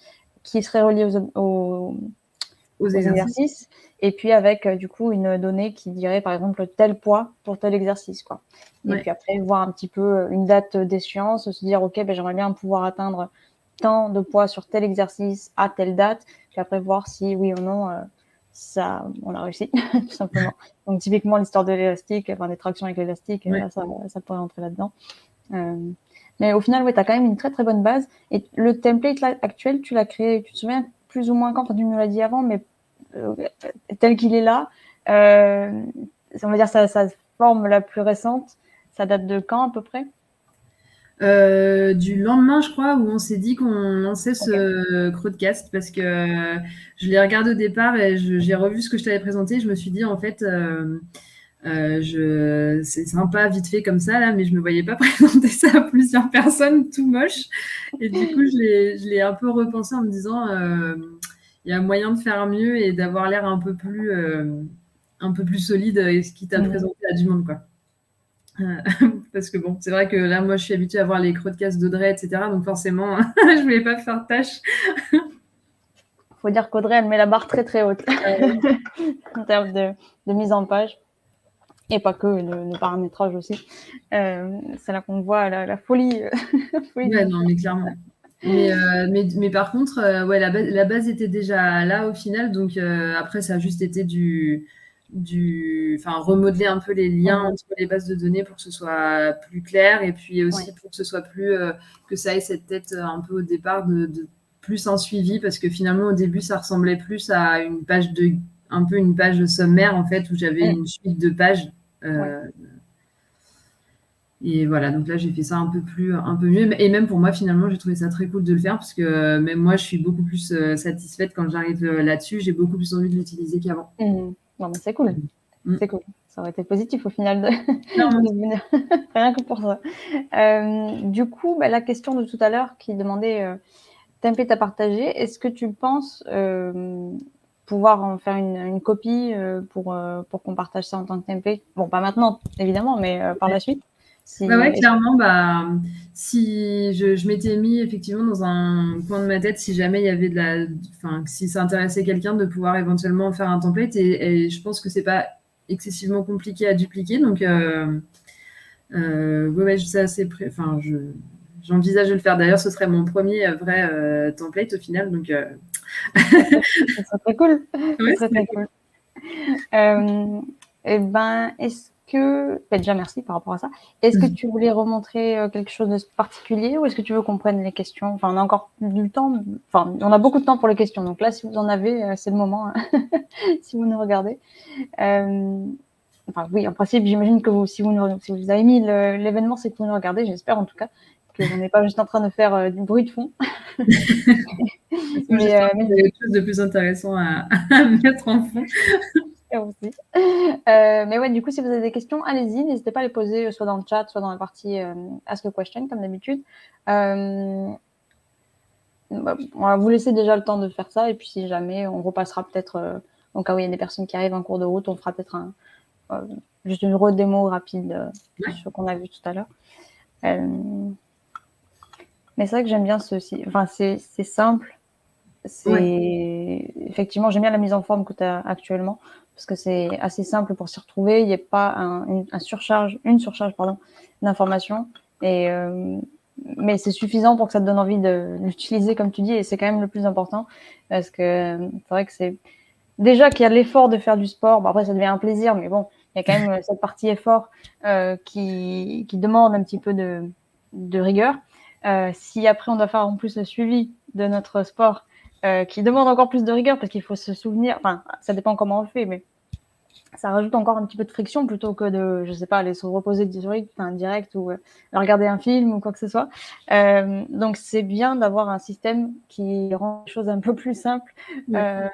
qui serait reliée aux exercices. Et puis avec du coup une donnée qui dirait par exemple tel poids pour tel exercice, quoi. Et puis après voir un petit peu une date d'échéance, se dire ok, ben, j'aimerais bien pouvoir atteindre tant de poids sur tel exercice à telle date, puis après voir si oui ou non ça on a réussi tout simplement. Donc typiquement l'histoire de l'élastique, enfin des tractions avec l'élastique, là, ça pourrait entrer là-dedans. Mais au final, ouais, tu as quand même une très très bonne base. Et le template là, actuel, tu l'as créé, tu te souviens plus ou moins quand, enfin, tu nous l'as dit avant, mais tel qu'il est là, on va dire sa forme la plus récente, ça date de quand à peu près?
Du lendemain, je crois, où on s'est dit qu'on lançait ce Crowdcast, parce que je l'ai regardé au départ et j'ai revu ce que je t'avais présenté. Je me suis dit, en fait, c'est sympa vite fait comme ça, là, mais je me voyais pas présenter ça à plusieurs personnes, tout moche. Et du coup, je l'ai un peu repensé en me disant, il y a moyen de faire mieux et d'avoir l'air un peu plus solide, et ce qui t'a présenté à du monde, quoi. Parce que bon, c'est vrai que là, moi, je suis habituée à voir les Crowdcasts d'Audrey, etc. Donc forcément, je voulais pas faire tâche.
Faut dire qu'Audrey, elle met la barre très très haute en termes de mise en page. Et pas que, le paramétrage aussi. C'est là qu'on voit la folie.
Ouais, non, mais clairement. Mais par contre, ouais, la base était déjà là au final. Donc après, ça a juste été remodeler un peu les liens entre les bases de données pour que ce soit plus clair, et puis aussi pour que ce soit plus que ça ait cette tête un peu au départ de plus un suivi, parce que finalement au début ça ressemblait plus à une page un peu une page sommaire en fait, où j'avais une suite de pages. Et voilà, donc là j'ai fait ça un peu mieux, et même pour moi finalement j'ai trouvé ça très cool de le faire, parce que même moi je suis beaucoup plus satisfaite quand j'arrive là-dessus. J'ai beaucoup plus envie de l'utiliser qu'avant.
Non, mais c'est cool. C'est cool. Ça aurait été positif au final de venir. Rien que pour ça. Du coup, la question de tout à l'heure qui demandait template à partager, est-ce que tu penses pouvoir en faire une copie pour qu'on partage ça en tant que template? Bon, pas maintenant évidemment, mais par la suite.
Ouais, clairement, si je m'étais mis effectivement dans un coin de ma tête, si jamais il y avait si ça intéressait quelqu'un, de pouvoir éventuellement faire un template, et je pense que c'est pas excessivement compliqué à dupliquer. Donc, j'envisage de le faire. D'ailleurs, ce serait mon premier vrai template au final. Donc,
ça serait très cool.
Ouais,
ça serait très cool. Est-ce que, déjà merci par rapport à ça. Est-ce que tu voulais remontrer quelque chose de particulier, ou est-ce que tu veux qu'on prenne les questions? Enfin, on a encore du temps. Enfin, on a beaucoup de temps pour les questions. Donc là, si vous en avez, c'est le moment. Hein. Si vous nous regardez. Enfin, oui, en principe, j'imagine que si vous avez mis l'événement, c'est que vous nous regardez. J'espère en tout cas que vous n'êtes pas juste en train de faire du bruit de fond.
Mais il y a quelque chose de plus intéressant à mettre en fond.
Aussi. Mais ouais, du coup, si vous avez des questions, allez-y, n'hésitez pas à les poser soit dans le chat, soit dans la partie Ask a Question, comme d'habitude. On va vous laisser déjà le temps de faire ça, et puis si jamais, on repassera peut-être, au cas où il y a des personnes qui arrivent en cours de route, on fera peut-être juste une redémo rapide de ce qu'on a vu tout à l'heure. Mais c'est vrai que j'aime bien ceci. Enfin, c'est simple. Effectivement, j'aime bien la mise en forme que tu as actuellement, parce que c'est assez simple pour s'y retrouver. Il n'y a pas une surcharge d'informations, mais c'est suffisant pour que ça te donne envie de l'utiliser, comme tu dis, et c'est quand même le plus important, parce que c'est vrai que c'est déjà qu'il y a l'effort de faire du sport. Bon, après, ça devient un plaisir, mais bon, il y a quand même cette partie effort qui demande un petit peu de rigueur. Si après on doit faire en plus le suivi de notre sport, qui demande encore plus de rigueur, parce qu'il faut se souvenir, enfin, ça dépend comment on le fait, mais ça rajoute encore un petit peu de friction, plutôt que de, je sais pas, aller se reposer direct, ou regarder un film ou quoi que ce soit. Donc c'est bien d'avoir un système qui rend les choses un peu plus simples,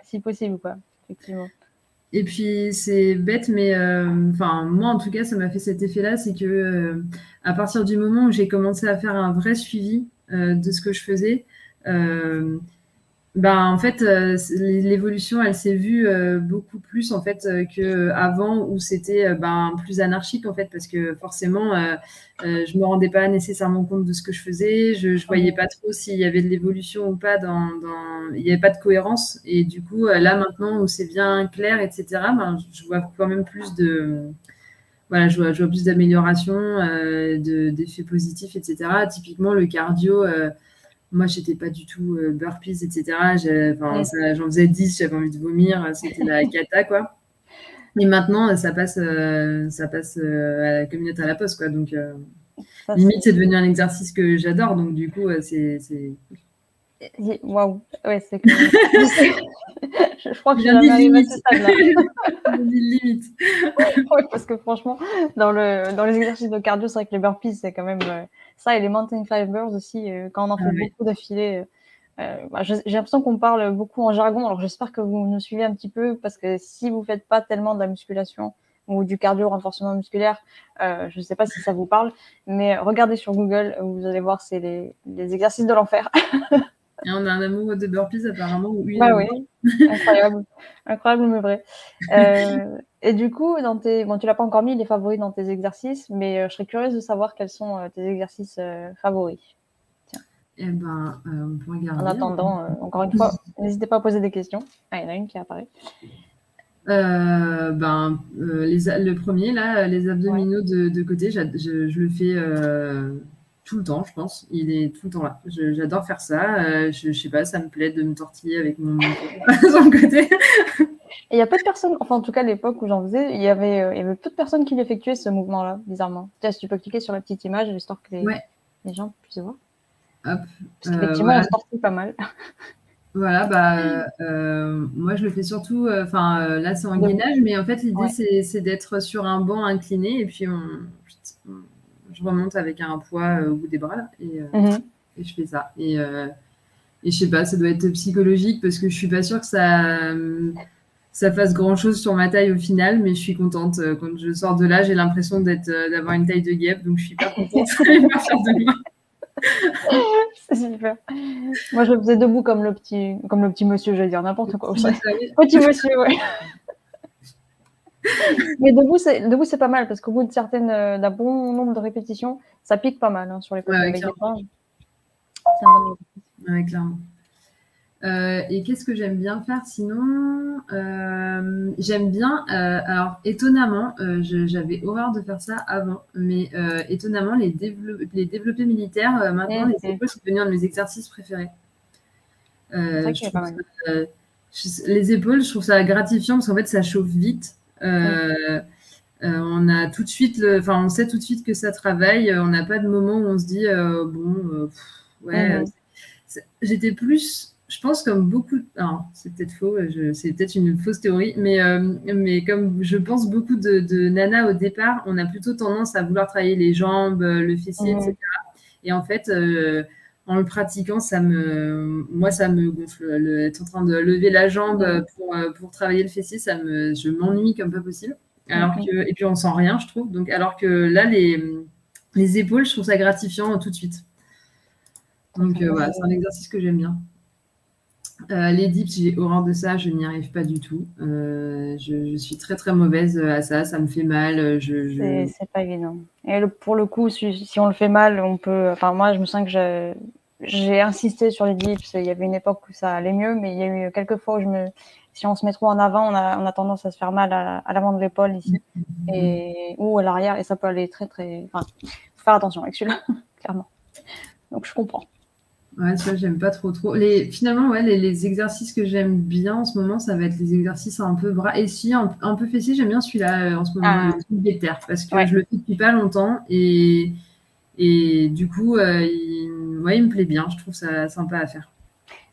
si possible, quoi, effectivement.
Et puis c'est bête, mais moi en tout cas, ça m'a fait cet effet-là, c'est que à partir du moment où j'ai commencé à faire un vrai suivi de ce que je faisais, En fait, l'évolution, elle s'est vue beaucoup plus en fait qu'avant où c'était plus anarchique en fait parce que forcément, je me rendais pas nécessairement compte de ce que je faisais, je voyais pas trop s'il y avait de l'évolution ou pas il y avait pas de cohérence et du coup là maintenant où c'est bien clair, etc. Je vois quand même plus de voilà, je vois plus d'amélioration, d'effets positifs, etc. Typiquement le cardio. Moi, j'étais pas du tout burpees, etc. J'en faisais 10, j'avais envie de vomir, c'était la cata, quoi. Et maintenant, ça passe à la communauté à la poste, quoi. Donc, limite, c'est devenu un exercice que j'adore. Donc, du coup, c'est...
Waouh, ouais, c'est que... je crois que je jamais arrivé à ce stade-là.
Limite.
Oui, parce que franchement, dans les exercices de cardio, c'est vrai que les burpees, c'est quand même ça et les mountain climbers aussi, quand on en fait beaucoup d'affilée. J'ai l'impression qu'on parle beaucoup en jargon, alors j'espère que vous nous suivez un petit peu, parce que si vous faites pas tellement de la musculation ou du cardio renforcement musculaire, je ne sais pas si ça vous parle, mais regardez sur Google, vous allez voir, c'est les exercices de l'enfer.
Et on a un amour de burpees apparemment. Oui,
incroyable, incroyable mais vrai. Et du coup, tu l'as pas encore mis les favoris dans tes exercices, mais je serais curieuse de savoir quels sont tes exercices favoris.
Tiens. Eh ben, on peut regarder.
En attendant, encore une fois, n'hésitez pas à poser des questions. Ah, il y en a une qui apparaît.
Le premier, là, les abdominaux de côté, je le fais tout le temps, je pense. Il est tout le temps là. J'adore faire ça. Je sais pas, ça me plaît de me tortiller avec mon sur le côté.
Et il y a peu de personnes, enfin en tout cas à l'époque où j'en faisais, il y avait peu de personnes qui l'effectuaient ce mouvement-là, bizarrement. Si tu peux cliquer sur la petite image, histoire que les gens puissent voir.
Hop.
Parce qu'effectivement, on se tortille pas mal.
Voilà, moi je le fais surtout, là c'est en gainage, mais en fait l'idée c'est d'être sur un banc incliné et puis je remonte avec un poids au bout des bras là, et je fais ça. Et je sais pas, ça doit être psychologique parce que je suis pas sûre que ça fasse grand chose sur ma taille au final, mais je suis contente. Quand je sors de là, j'ai l'impression d'avoir une taille de guêpe, donc je suis hyper contente. Je vais pas faire de moi.
C'est super. Moi, je le faisais debout comme le petit monsieur, je vais dire n'importe quoi. Petit monsieur, ouais. Mais debout, c'est pas mal parce qu'au bout d'un bon nombre de répétitions, ça pique pas mal sur les côtés avec des pinges. C'est un bon exercice.
Ouais, clairement. Et qu'est-ce que j'aime bien faire sinon j'aime bien, alors étonnamment, j'avais horreur de faire ça avant, mais étonnamment, les développés militaires, maintenant, les épaules, c'est devenu un de mes exercices préférés.
C'est vrai qu'il y a pas mal.
Les épaules, je trouve ça gratifiant parce qu'en fait, ça chauffe vite. On a tout de suite, on sait tout de suite que ça travaille. On n'a pas de moment où on se dit j'étais plus. Je pense comme beaucoup, c'est peut-être faux, c'est peut-être une fausse théorie, mais comme je pense beaucoup de nanas au départ, on a plutôt tendance à vouloir travailler les jambes, le fessier, etc. Et en fait, en le pratiquant, ça me gonfle. Être en train de lever la jambe pour travailler le fessier, je m'ennuie comme pas possible. Et puis on sent rien, je trouve. Donc, alors que là, les épaules, je trouve ça gratifiant tout de suite. Donc voilà, c'est un exercice que j'aime bien. Les dips, j'ai horreur de ça, je n'y arrive pas du tout. Je suis très très mauvaise à ça me fait mal.
C'est pas évident. Et pour le coup, si on le fait mal, on peut. Enfin, moi, je me sens que j'ai insisté sur les dips. Il y avait une époque où ça allait mieux, mais il y a eu quelques fois où si on se met trop en avant, on a tendance à se faire mal à l'avant de l'épaule ici, ou à l'arrière, et ça peut aller très très. Enfin, faut faire attention avec celui-là, clairement. Donc je comprends.
Ouais, ça, j'aime pas trop. Finalement, les exercices que j'aime bien en ce moment, ça va être les exercices un peu bras. Et si, un peu fessier, j'aime bien celui-là en ce moment, le truc des terres, parce que je le fais depuis pas longtemps. Et du coup, il me plaît bien. Je trouve ça sympa à faire.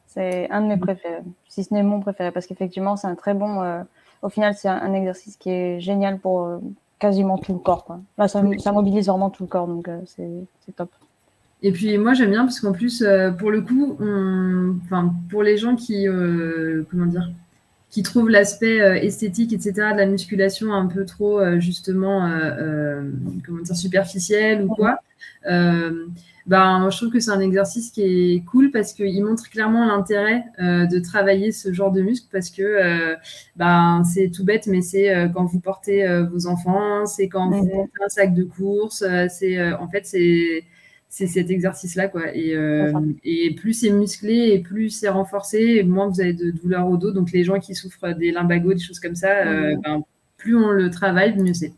C'est un de mes préférés, si ce n'est mon préféré, parce qu'effectivement, c'est un très bon... au final, c'est un exercice qui est génial pour quasiment tout le corps, quoi. Là, ça mobilise vraiment tout le corps, donc c'est top.
Et puis moi j'aime bien parce qu'en plus pour le coup, pour les gens qui qui trouvent l'aspect esthétique, etc. de la musculation un peu trop justement superficiel ou quoi, Ben, je trouve que c'est un exercice qui est cool parce qu'il montre clairement l'intérêt de travailler ce genre de muscle parce que ben, c'est tout bête, mais c'est quand vous portez vos enfants, c'est quand vous portez un sac de course, en fait, c'est cet exercice-là, quoi. Et plus c'est musclé et plus c'est renforcé, et moins vous avez de douleurs au dos. Donc, les gens qui souffrent des lumbagos, des choses comme ça, ben, plus on le travaille, mieux c'est.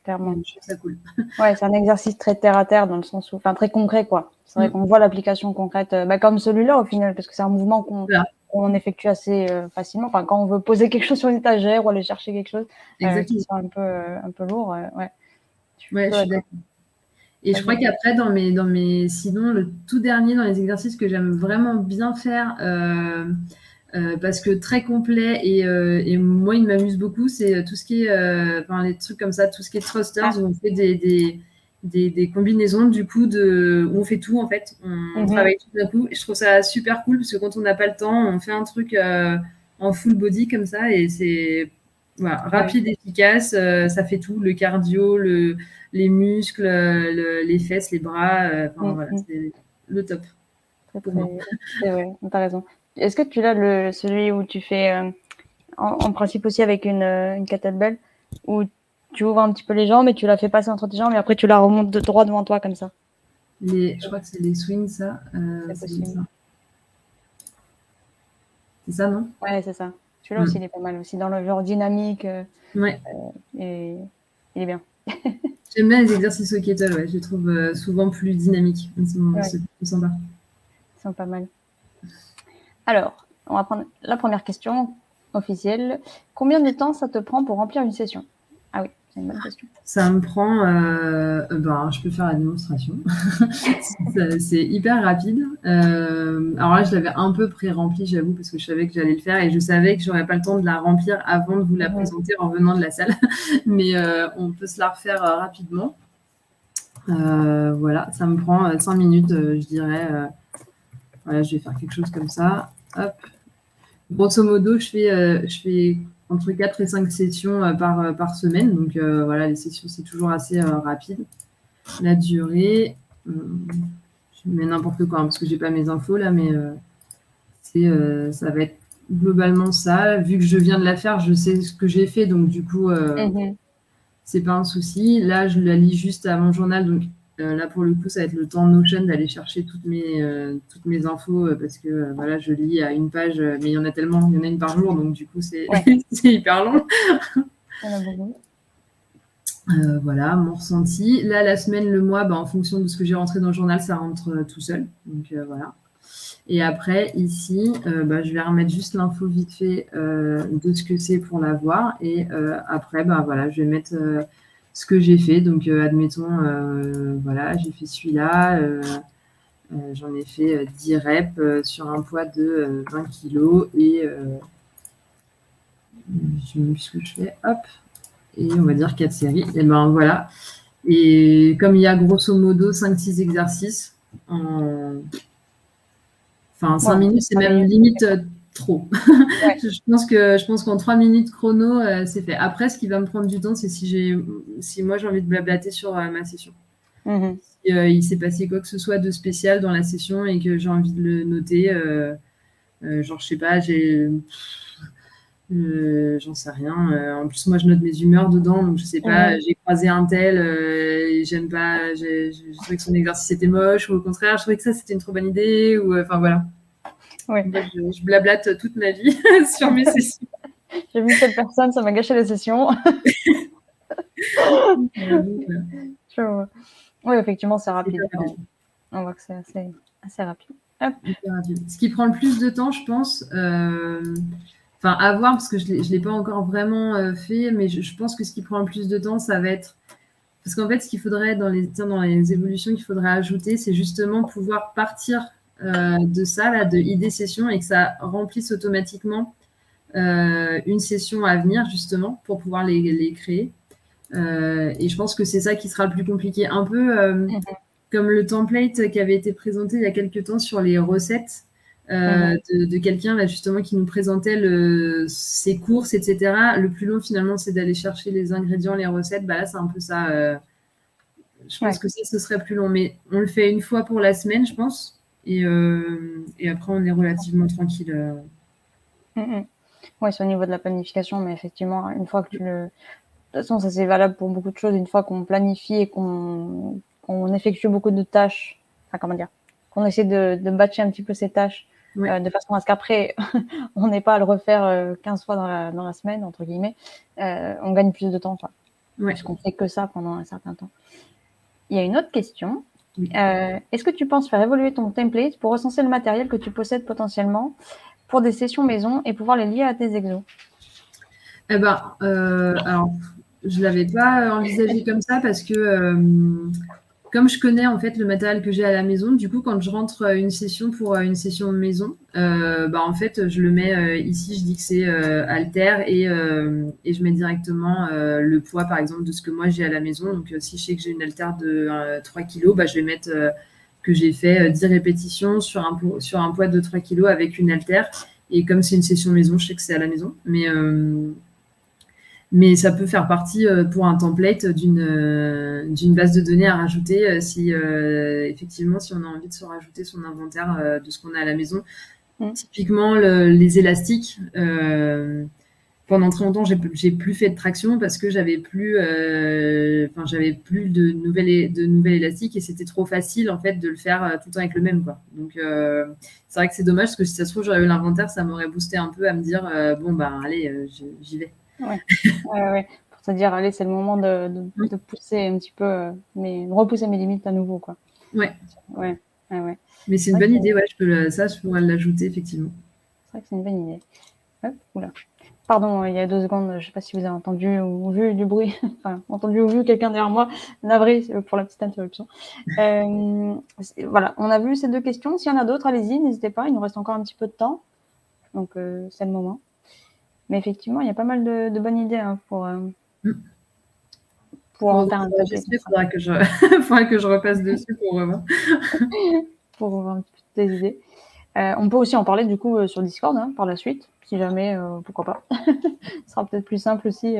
Clairement.
Je trouve ça cool.
Ouais, c'est un exercice très terre à terre dans le sens où, enfin, très concret, quoi. C'est vrai qu'on voit l'application concrète, comme celui-là au final, parce que c'est un mouvement qu'on effectue assez facilement. Enfin, quand on veut poser quelque chose sur une étagère ou aller chercher quelque chose qui soit un peu lourd, ouais.
Ouais, je suis d'accord. Et je crois qu'après, sinon, le tout dernier dans les exercices que j'aime vraiment bien faire, parce que très complet et moi, il m'amuse beaucoup, c'est tout ce qui est, les trucs comme ça, tout ce qui est thrusters, où on fait des combinaisons, du coup, où on fait tout, en fait. On travaille tout d'un coup. Et je trouve ça super cool, parce que quand on n'a pas le temps, on fait un truc en full body comme ça, et c'est rapide, efficace, ça fait tout, le cardio, les muscles, les fesses, les bras, voilà, c'est le top.
C'est vrai, t'as raison. Est-ce que tu l'as celui où tu fais en principe aussi avec une kettlebell, où tu ouvres un petit peu les jambes et tu la fais passer entre tes jambes et après tu la remontes droit devant toi comme ça?
Je crois que c'est les swings, ça.
C'est possible.
C'est ça, non?
Ouais, c'est ça. Celui-là aussi, il est pas mal aussi, dans le genre dynamique.
Ouais.
Et il est bien.
J'aime bien les exercices au kettle, ouais. Je les trouve souvent plus dynamiques. C'est plus sympa.
Ils sont pas mal. Alors, on va prendre la première question officielle. Combien de temps ça te prend pour remplir une session? Ah oui, c'est une bonne question.
Ça me prend... je peux faire la démonstration. C'est hyper rapide. Alors là, je l'avais un peu pré-rempli, j'avoue, parce que je savais que j'allais le faire et je savais que j'aurais pas le temps de la remplir avant de vous la présenter en venant de la salle. Mais on peut se la refaire rapidement. Voilà, ça me prend 5 minutes, je dirais. Voilà, je vais faire quelque chose comme ça. Hop. Grosso modo, je fais entre 4 et 5 sessions par semaine. Donc, voilà, les sessions, c'est toujours assez rapide. La durée, je mets n'importe quoi, parce que je n'ai pas mes infos là, mais ça va être globalement ça. Vu que je viens de la faire, je sais ce que j'ai fait. Donc, du coup, c'est pas un souci. Là, je la lis juste à mon journal. Donc, là, pour le coup, ça va être le temps Notion d'aller chercher toutes mes infos parce que voilà, je lis à une page, mais il y en a tellement, il y en a une par jour, donc du coup, c'est hyper long. Voilà, mon ressenti. Là, la semaine, le mois, en fonction de ce que j'ai rentré dans le journal, ça rentre tout seul. Donc voilà. Et après, ici, je vais remettre juste l'info vite fait de ce que c'est pour la voir. Et après, voilà, je vais mettre ce que j'ai fait. Donc, admettons, voilà, j'ai fait celui-là. J'en ai fait 10 reps sur un poids de 20 kg. Et je sais même plus ce que je fais. Hop. Et on va dire 4 séries. Et voilà. Et comme il y a grosso modo 5-6 exercices, 5 minutes, c'est même limite trop. Ouais. je pense qu'en 3 minutes chrono, c'est fait. Après, ce qui va me prendre du temps, c'est si moi j'ai envie de blablater sur ma session. Si, il s'est passé quoi que ce soit de spécial dans la session et que j'ai envie de le noter, genre, je sais pas, j'en sais rien. En plus, moi, je note mes humeurs dedans, donc je sais pas, j'ai croisé un tel, et j'aime pas, je trouvais que son exercice était moche, ou au contraire, je trouvais que ça, c'était une trop bonne idée, ou enfin voilà. Ouais. Moi, je blablate toute ma vie sur mes sessions.
J'ai vu cette personne, ça m'a gâché les sessions. Oui, effectivement, c'est rapide. On voit que c'est assez rapide. Hop.
Ce qui prend le plus de temps, je pense, à voir, parce que je ne l'ai pas encore vraiment fait, mais je pense que ce qui prend le plus de temps, ça va être... Parce qu'en fait, ce qu'il faudrait, dans les évolutions qu'il faudrait ajouter, c'est justement pouvoir partir de ça, là, de ID session, et que ça remplisse automatiquement une session à venir, justement, pour pouvoir les créer. Et je pense que c'est ça qui sera le plus compliqué. Un peu comme le template qui avait été présenté il y a quelques temps sur les recettes de quelqu'un là justement qui nous présentait ses courses, etc. Le plus long finalement, c'est d'aller chercher les ingrédients, les recettes. Là, c'est un peu ça. Je pense que ça, ce serait plus long. Mais on le fait une fois pour la semaine, je pense. Et après, on est relativement tranquille.
Oui, c'est au niveau de la planification, mais effectivement, une fois que tu le... De toute façon, ça c'est valable pour beaucoup de choses. Une fois qu'on planifie et qu'on effectue beaucoup de tâches, enfin comment dire, qu'on essaie de batcher un petit peu ces tâches de façon à ce qu'après, on n'ait pas à le refaire 15 fois dans la semaine, entre guillemets, on gagne plus de temps, puisqu'on fait que ça pendant un certain temps. Il y a une autre question.
Oui.
Est-ce que tu penses faire évoluer ton template pour recenser le matériel que tu possèdes potentiellement pour des sessions maison et pouvoir les lier à tes exos?
Alors, je l'avais pas envisagé comme ça parce que comme je connais en fait le matériel que j'ai à la maison, du coup quand je rentre une session pour une session de maison, en fait je le mets ici, je dis que c'est haltère et je mets directement le poids par exemple de ce que moi j'ai à la maison. Donc si je sais que j'ai une haltère de 3 kg, je vais mettre que j'ai fait 10 répétitions sur un poids de 3 kg avec une haltère. Et comme c'est une session maison, je sais que c'est à la maison. Mais ça peut faire partie pour un template d'une base de données à rajouter si effectivement si on a envie de se rajouter son inventaire de ce qu'on a à la maison. Typiquement les élastiques. Pendant très longtemps, j'ai plus fait de traction parce que j'avais plus de nouvelles élastiques et c'était trop facile en fait de le faire tout le temps avec le même quoi. Donc c'est vrai que c'est dommage parce que si ça se trouve j'aurais eu l'inventaire, ça m'aurait boosté un peu à me dire allez j'y vais.
Ouais. Pour te dire allez c'est le moment de pousser un petit peu mais repousser mes limites à nouveau quoi.
Ouais.
Mais
c'est une bonne idée, je pourrais l'ajouter effectivement.
C'est vrai que c'est une bonne idée. Oula. Pardon, il y a 2 secondes, je ne sais pas si vous avez entendu ou vu du bruit, enfin entendu ou vu quelqu'un derrière moi, navré pour la petite interruption. Voilà, on a vu ces 2 questions. S'il y en a d'autres, allez-y, n'hésitez pas, il nous reste encore un petit peu de temps, donc c'est le moment. Mais effectivement, il y a pas mal de bonnes idées pour en faire un papier.
Il faudra que je repasse dessus pour revoir.
Pour voir un petit peu des idées. On peut aussi en parler du coup sur Discord par la suite, si jamais, pourquoi pas. Ce sera peut-être plus simple aussi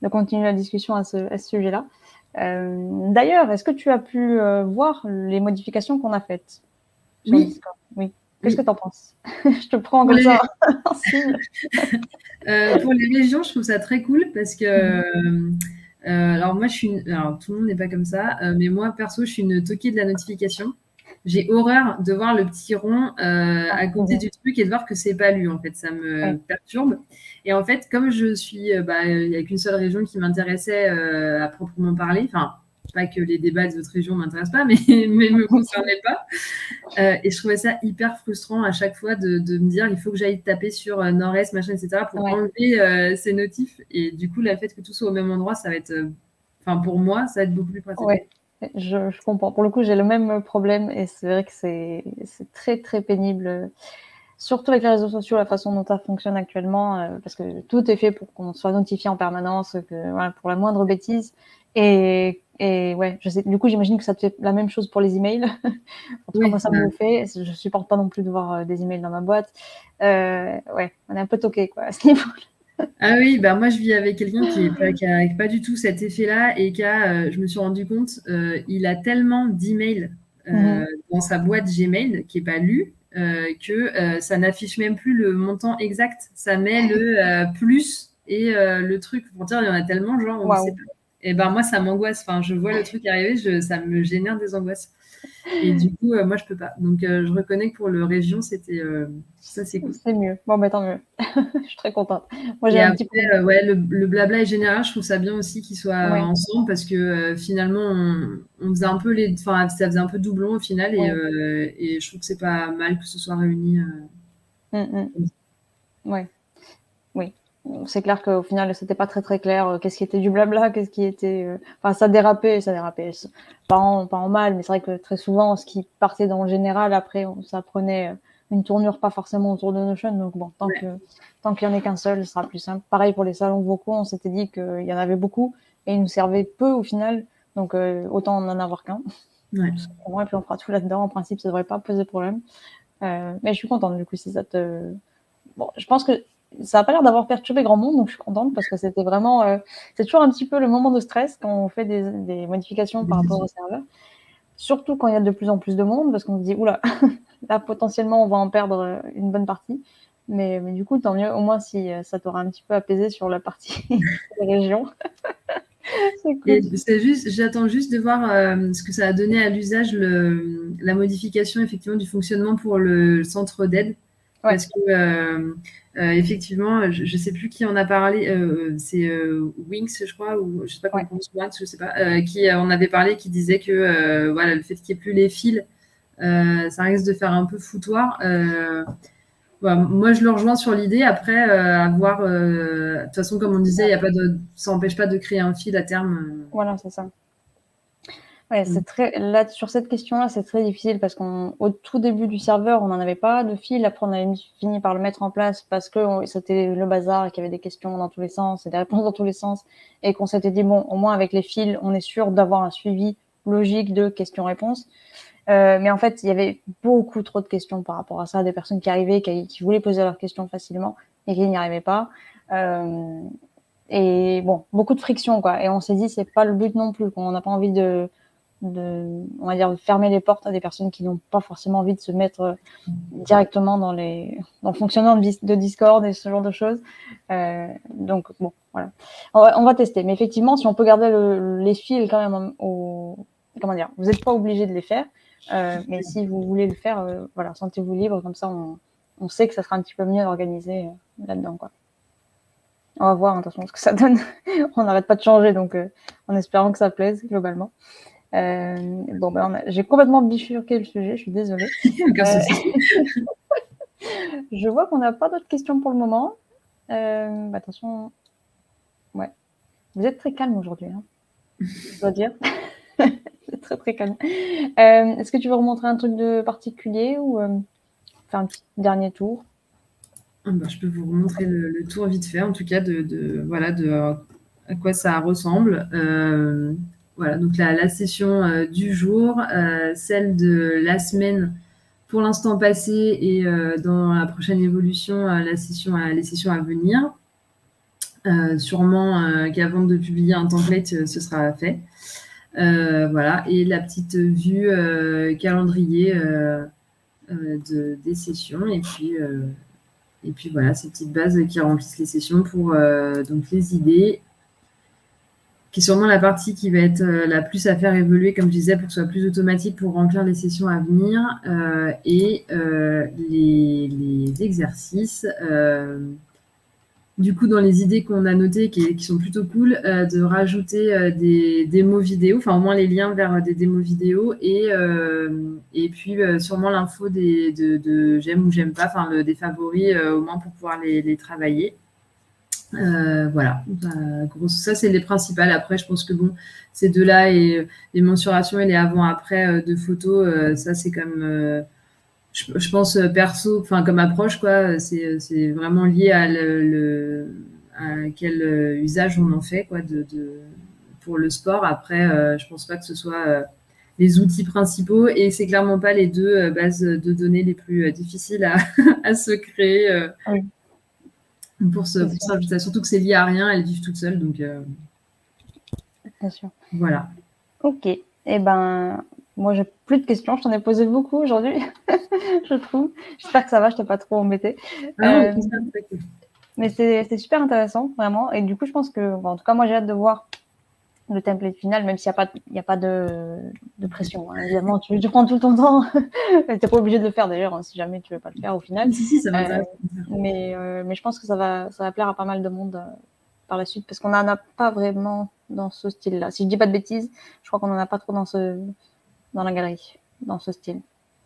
de continuer la discussion à ce sujet-là. D'ailleurs, est-ce que tu as pu voir les modifications qu'on a faites sur Discord? Oui. Qu'est-ce que tu en penses? Je te prends comme ça en cible.
Pour les régions, je trouve ça très cool parce que alors moi alors tout le monde n'est pas comme ça, mais moi perso je suis une toquée de la notification. J'ai horreur de voir le petit rond à côté du truc et de voir que c'est pas lu en fait, ça me perturbe. Et en fait comme je suis il y a qu'une seule région qui m'intéressait à proprement parler, enfin pas que les débats des autres régions m'intéressent pas, mais me concernaient pas. Et je trouvais ça hyper frustrant à chaque fois de me dire il faut que j'aille taper sur Nord-Est, machin, etc. pour enlever ces notifs. Et du coup, le fait que tout soit au même endroit, ça va être, pour moi, ça va être beaucoup plus pratique.
Ouais, je comprends. Pour le coup, j'ai le même problème et c'est vrai que c'est très, très pénible. Surtout avec les réseaux sociaux, la façon dont ça fonctionne actuellement, parce que tout est fait pour qu'on soit notifié en permanence, pour la moindre bêtise. Et ouais, je sais. Du coup, j'imagine que ça te fait la même chose pour les emails. En tout cas, moi, ça me le fait. Je supporte pas non plus de voir des emails dans ma boîte. On est un peu toqué quoi à ce niveau-là.
Ah oui, moi je vis avec quelqu'un qui n'a pas du tout cet effet-là et je me suis rendu compte, il a tellement d'emails dans sa boîte Gmail qui n'est pas lu. Que ça n'affiche même plus le montant exact. Ça met le plus et le truc. Pour dire, il y en a tellement, genre, on sait pas. Et moi, ça m'angoisse. Enfin, je vois le truc arriver, ça me génère des angoisses. Et du coup, moi, je peux pas. Donc, je reconnais que pour le région, c'était ça, c'est cool.
C'est mieux. Bon, tant mieux. Je suis très contente. Moi,
j'ai un petit peu. Le blabla est général, je trouve ça bien aussi qu'ils soient ensemble parce que finalement, on faisait un peu ça faisait un peu doublon au final et je trouve que c'est pas mal que ce soit réuni.
Oui. C'est clair qu'au final, c'était pas très très clair. Qu'est-ce qui était du blabla, qu'est-ce qui était. Enfin, ça dérapait. Pas en mal, mais c'est vrai que très souvent, ce qui partait dans le général, après, ça prenait une tournure pas forcément autour de Notion. Donc bon, tant qu'il n'y en ait qu'un seul, ce sera plus simple. Pareil pour les salons vocaux, on s'était dit qu'il y en avait beaucoup et ils nous servaient peu au final. Donc autant en avoir qu'un.
Ouais.
Et puis on fera tout là-dedans. En principe, ça devrait pas poser problème. Mais je suis contente du coup si ça te. Bon, je pense que ça n'a pas l'air d'avoir perturbé grand monde, donc je suis contente parce que c'était vraiment, c'est toujours un petit peu le moment de stress quand on fait des modifications par rapport au serveur. Surtout quand il y a de plus en plus de monde, parce qu'on se dit, oula, là potentiellement on va en perdre une bonne partie. Mais du coup, tant mieux, au moins si ça t'aura un petit peu apaisé sur la partie des régions.
C'est cool. J'attends juste de voir ce que ça a donné à l'usage, la modification effectivement du fonctionnement pour le centre d'aide. Ouais. Parce que effectivement, je ne sais plus qui en a parlé, c'est Winx, je crois, ou je ne sais pas comment on prononce Winx, je ne sais pas, qui en avait parlé, qui disait que voilà, le fait qu'il n'y ait plus les fils, ça risque de faire un peu foutoir. Voilà, moi, je le rejoins sur l'idée. Après, avoir, de toute façon, comme on disait, ça n'empêche pas de créer un fil à terme.
Voilà, c'est ça. Ouais, là, sur cette question-là, c'est très difficile parce qu'au tout début du serveur, on n'en avait pas de fil. Après, on avait fini par le mettre en place parce que c'était le bazar et qu'il y avait des questions dans tous les sens et des réponses dans tous les sens. Et qu'on s'était dit, bon, au moins avec les fils, on est sûr d'avoir un suivi logique de questions-réponses. Mais en fait, il y avait beaucoup trop de questions par rapport à ça, des personnes qui arrivaient, qui voulaient poser leurs questions facilement et qui n'y arrivaient pas. Et bon, beaucoup de friction, quoi. Et on s'est dit, c'est pas le but non plus. On n'a pas envie on va dire, de fermer les portes à des personnes qui n'ont pas forcément envie de se mettre directement dans le fonctionnement de Discord et ce genre de choses. Donc, bon, voilà. On va tester. Mais effectivement, si on peut garder les fils quand même comment dire, vous n'êtes pas obligé de les faire. Mais si vous voulez le faire, voilà, sentez-vous libre. Comme ça, on sait que ça sera un petit peu mieux organisé là-dedans, quoi. On va voir, de toute façon, ce que ça donne. On n'arrête pas de changer, donc en espérant que ça plaise, globalement. Bon, j'ai complètement bifurqué le sujet, je suis désolée. Je vois qu'on n'a pas d'autres questions pour le moment. Attention. Ouais. Vous êtes très calme aujourd'hui, hein, je dois dire. C'est très, très calme. Est-ce que tu veux remontrer un truc de particulier ou faire un petit dernier tour?
Je peux vous remontrer le tour vite fait, en tout cas, voilà, à quoi ça ressemble. Voilà, donc la session du jour, celle de la semaine pour l'instant passé et dans la prochaine évolution, les sessions à venir. Sûrement qu'avant de publier un template, ce sera fait. Voilà, et la petite vue calendrier des sessions. Et puis voilà, ces petites bases qui remplissent les sessions pour donc les idées, qui est sûrement la partie qui va être la plus à faire évoluer, comme je disais, pour que ce soit plus automatique pour remplir les sessions à venir, et les exercices. Du coup, dans les idées qu'on a notées, qui sont plutôt cool, de rajouter des démos vidéo, enfin au moins les liens vers des démos vidéo, et puis sûrement l'info de j'aime ou j'aime pas, enfin des favoris, au moins pour pouvoir les travailler. Voilà, ça c'est les principales. Après, je pense que bon, ces deux-là et les mensurations et les avant-après de photos, ça c'est comme, je pense perso, enfin comme approche quoi, c'est vraiment lié à quel usage on en fait quoi pour le sport. Après, je pense pas que ce soit les outils principaux et c'est clairement pas les deux bases de données les plus difficiles à se créer. Oui. Pour ça, surtout que c'est lié à rien, elles vivent toutes seules, donc
bien sûr.
Voilà.
Ok. Eh ben, moi j'ai plus de questions. Je t'en ai posé beaucoup aujourd'hui, je trouve. J'espère que ça va. Je t'ai pas trop embêté. Mais c'est super intéressant, vraiment. Et du coup, je pense que, bon, en tout cas, moi j'ai hâte de voir le template final, même s'il n'y a pas de pression. Hein. Évidemment, tu prends tout ton temps. Tu n'es pas obligé de le faire d'ailleurs, hein, si jamais tu ne veux pas le faire au final.
Si, ça m'intéresse.
Mais je pense que ça va plaire à pas mal de monde par la suite, parce qu'on n'en a pas vraiment dans ce style-là. Si je ne dis pas de bêtises, je crois qu'on n'en a pas trop dans la galerie, dans ce style.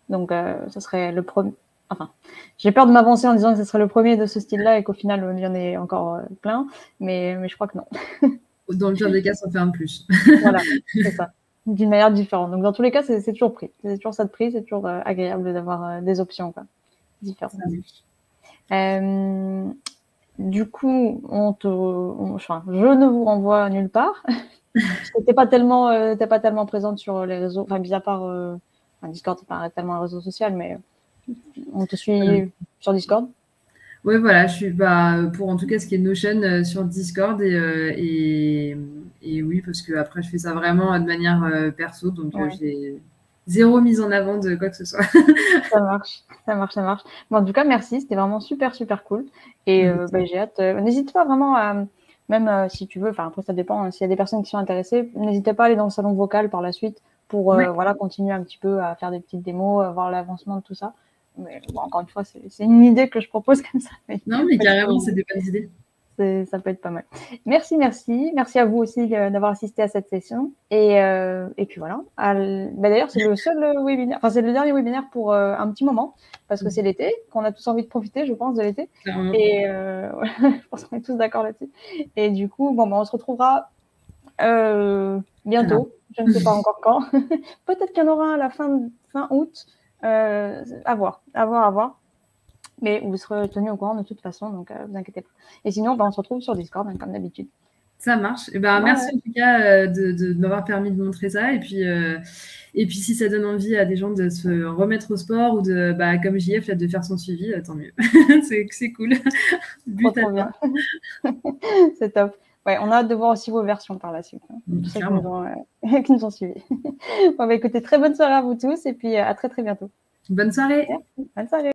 Donc, ce serait le premier. Enfin, j'ai peur de m'avancer en disant que ce serait le premier de ce style-là et qu'au final, il y en ait encore plein. Mais je crois que non.
Dans le pire des cas, ça fait un plus.
Voilà, c'est ça. D'une manière différente. Donc, dans tous les cas, c'est toujours pris. C'est toujours ça de prix. C'est toujours agréable d'avoir des options différentes. Du coup, je ne vous renvoie nulle part. Parce que t'es pas tellement présente sur les réseaux. Enfin, mis à part Discord, c'est pas tellement un réseau social, mais on te suit sur Discord.
Ouais, voilà, je suis pour en tout cas ce qui est Notion sur Discord et oui, parce que après je fais ça vraiment de manière perso, donc
Ouais.
j'ai zéro mise en avant de quoi que ce soit.
Ça marche, ça marche, ça marche. Bon, en tout cas, merci, c'était vraiment super, super cool. Et j'ai hâte. N'hésite pas vraiment à, même si tu veux, enfin après ça dépend, hein, s'il y a des personnes qui sont intéressées, n'hésitez pas à aller dans le salon vocal par la suite pour
Ouais.
voilà, continuer un petit peu à faire des petites démos, à voir l'avancement de tout ça. Mais bon, encore une fois, c'est une idée que je propose comme ça.
Non, mais carrément, c'est des bonnes idées.
Ça peut être pas mal. Merci, merci. Merci à vous aussi d'avoir assisté à cette session. Et puis voilà. D'ailleurs, c'est le seul webinaire, enfin, c'est le dernier webinaire pour un petit moment, parce que c'est l'été, qu'on a tous envie de profiter, je pense, de l'été.
Clairement.
Et je pense qu'on est tous d'accord là-dessus. Et du coup, bon, on se retrouvera bientôt. Je ne sais pas encore quand. Peut-être qu'il y en aura à la fin août. À voir, à voir, à voir. Mais vous serez tenus au courant de toute façon, donc vous inquiétez pas. Et sinon, on se retrouve sur Discord, hein, comme d'habitude.
Ça marche. Et merci en tout cas de m'avoir permis de montrer ça. Et puis si ça donne envie à des gens de se remettre au sport ou de, comme JF, de faire son suivi, tant mieux. c'est cool.
Trop bien. C'est top. Ouais, on a hâte de voir aussi vos versions par la suite. Hein. Tous ceux qui nous ont suivis. Bon, écoutez, très bonne soirée à vous tous et puis à très très bientôt.
Bonne soirée.
Merci. Bonne soirée.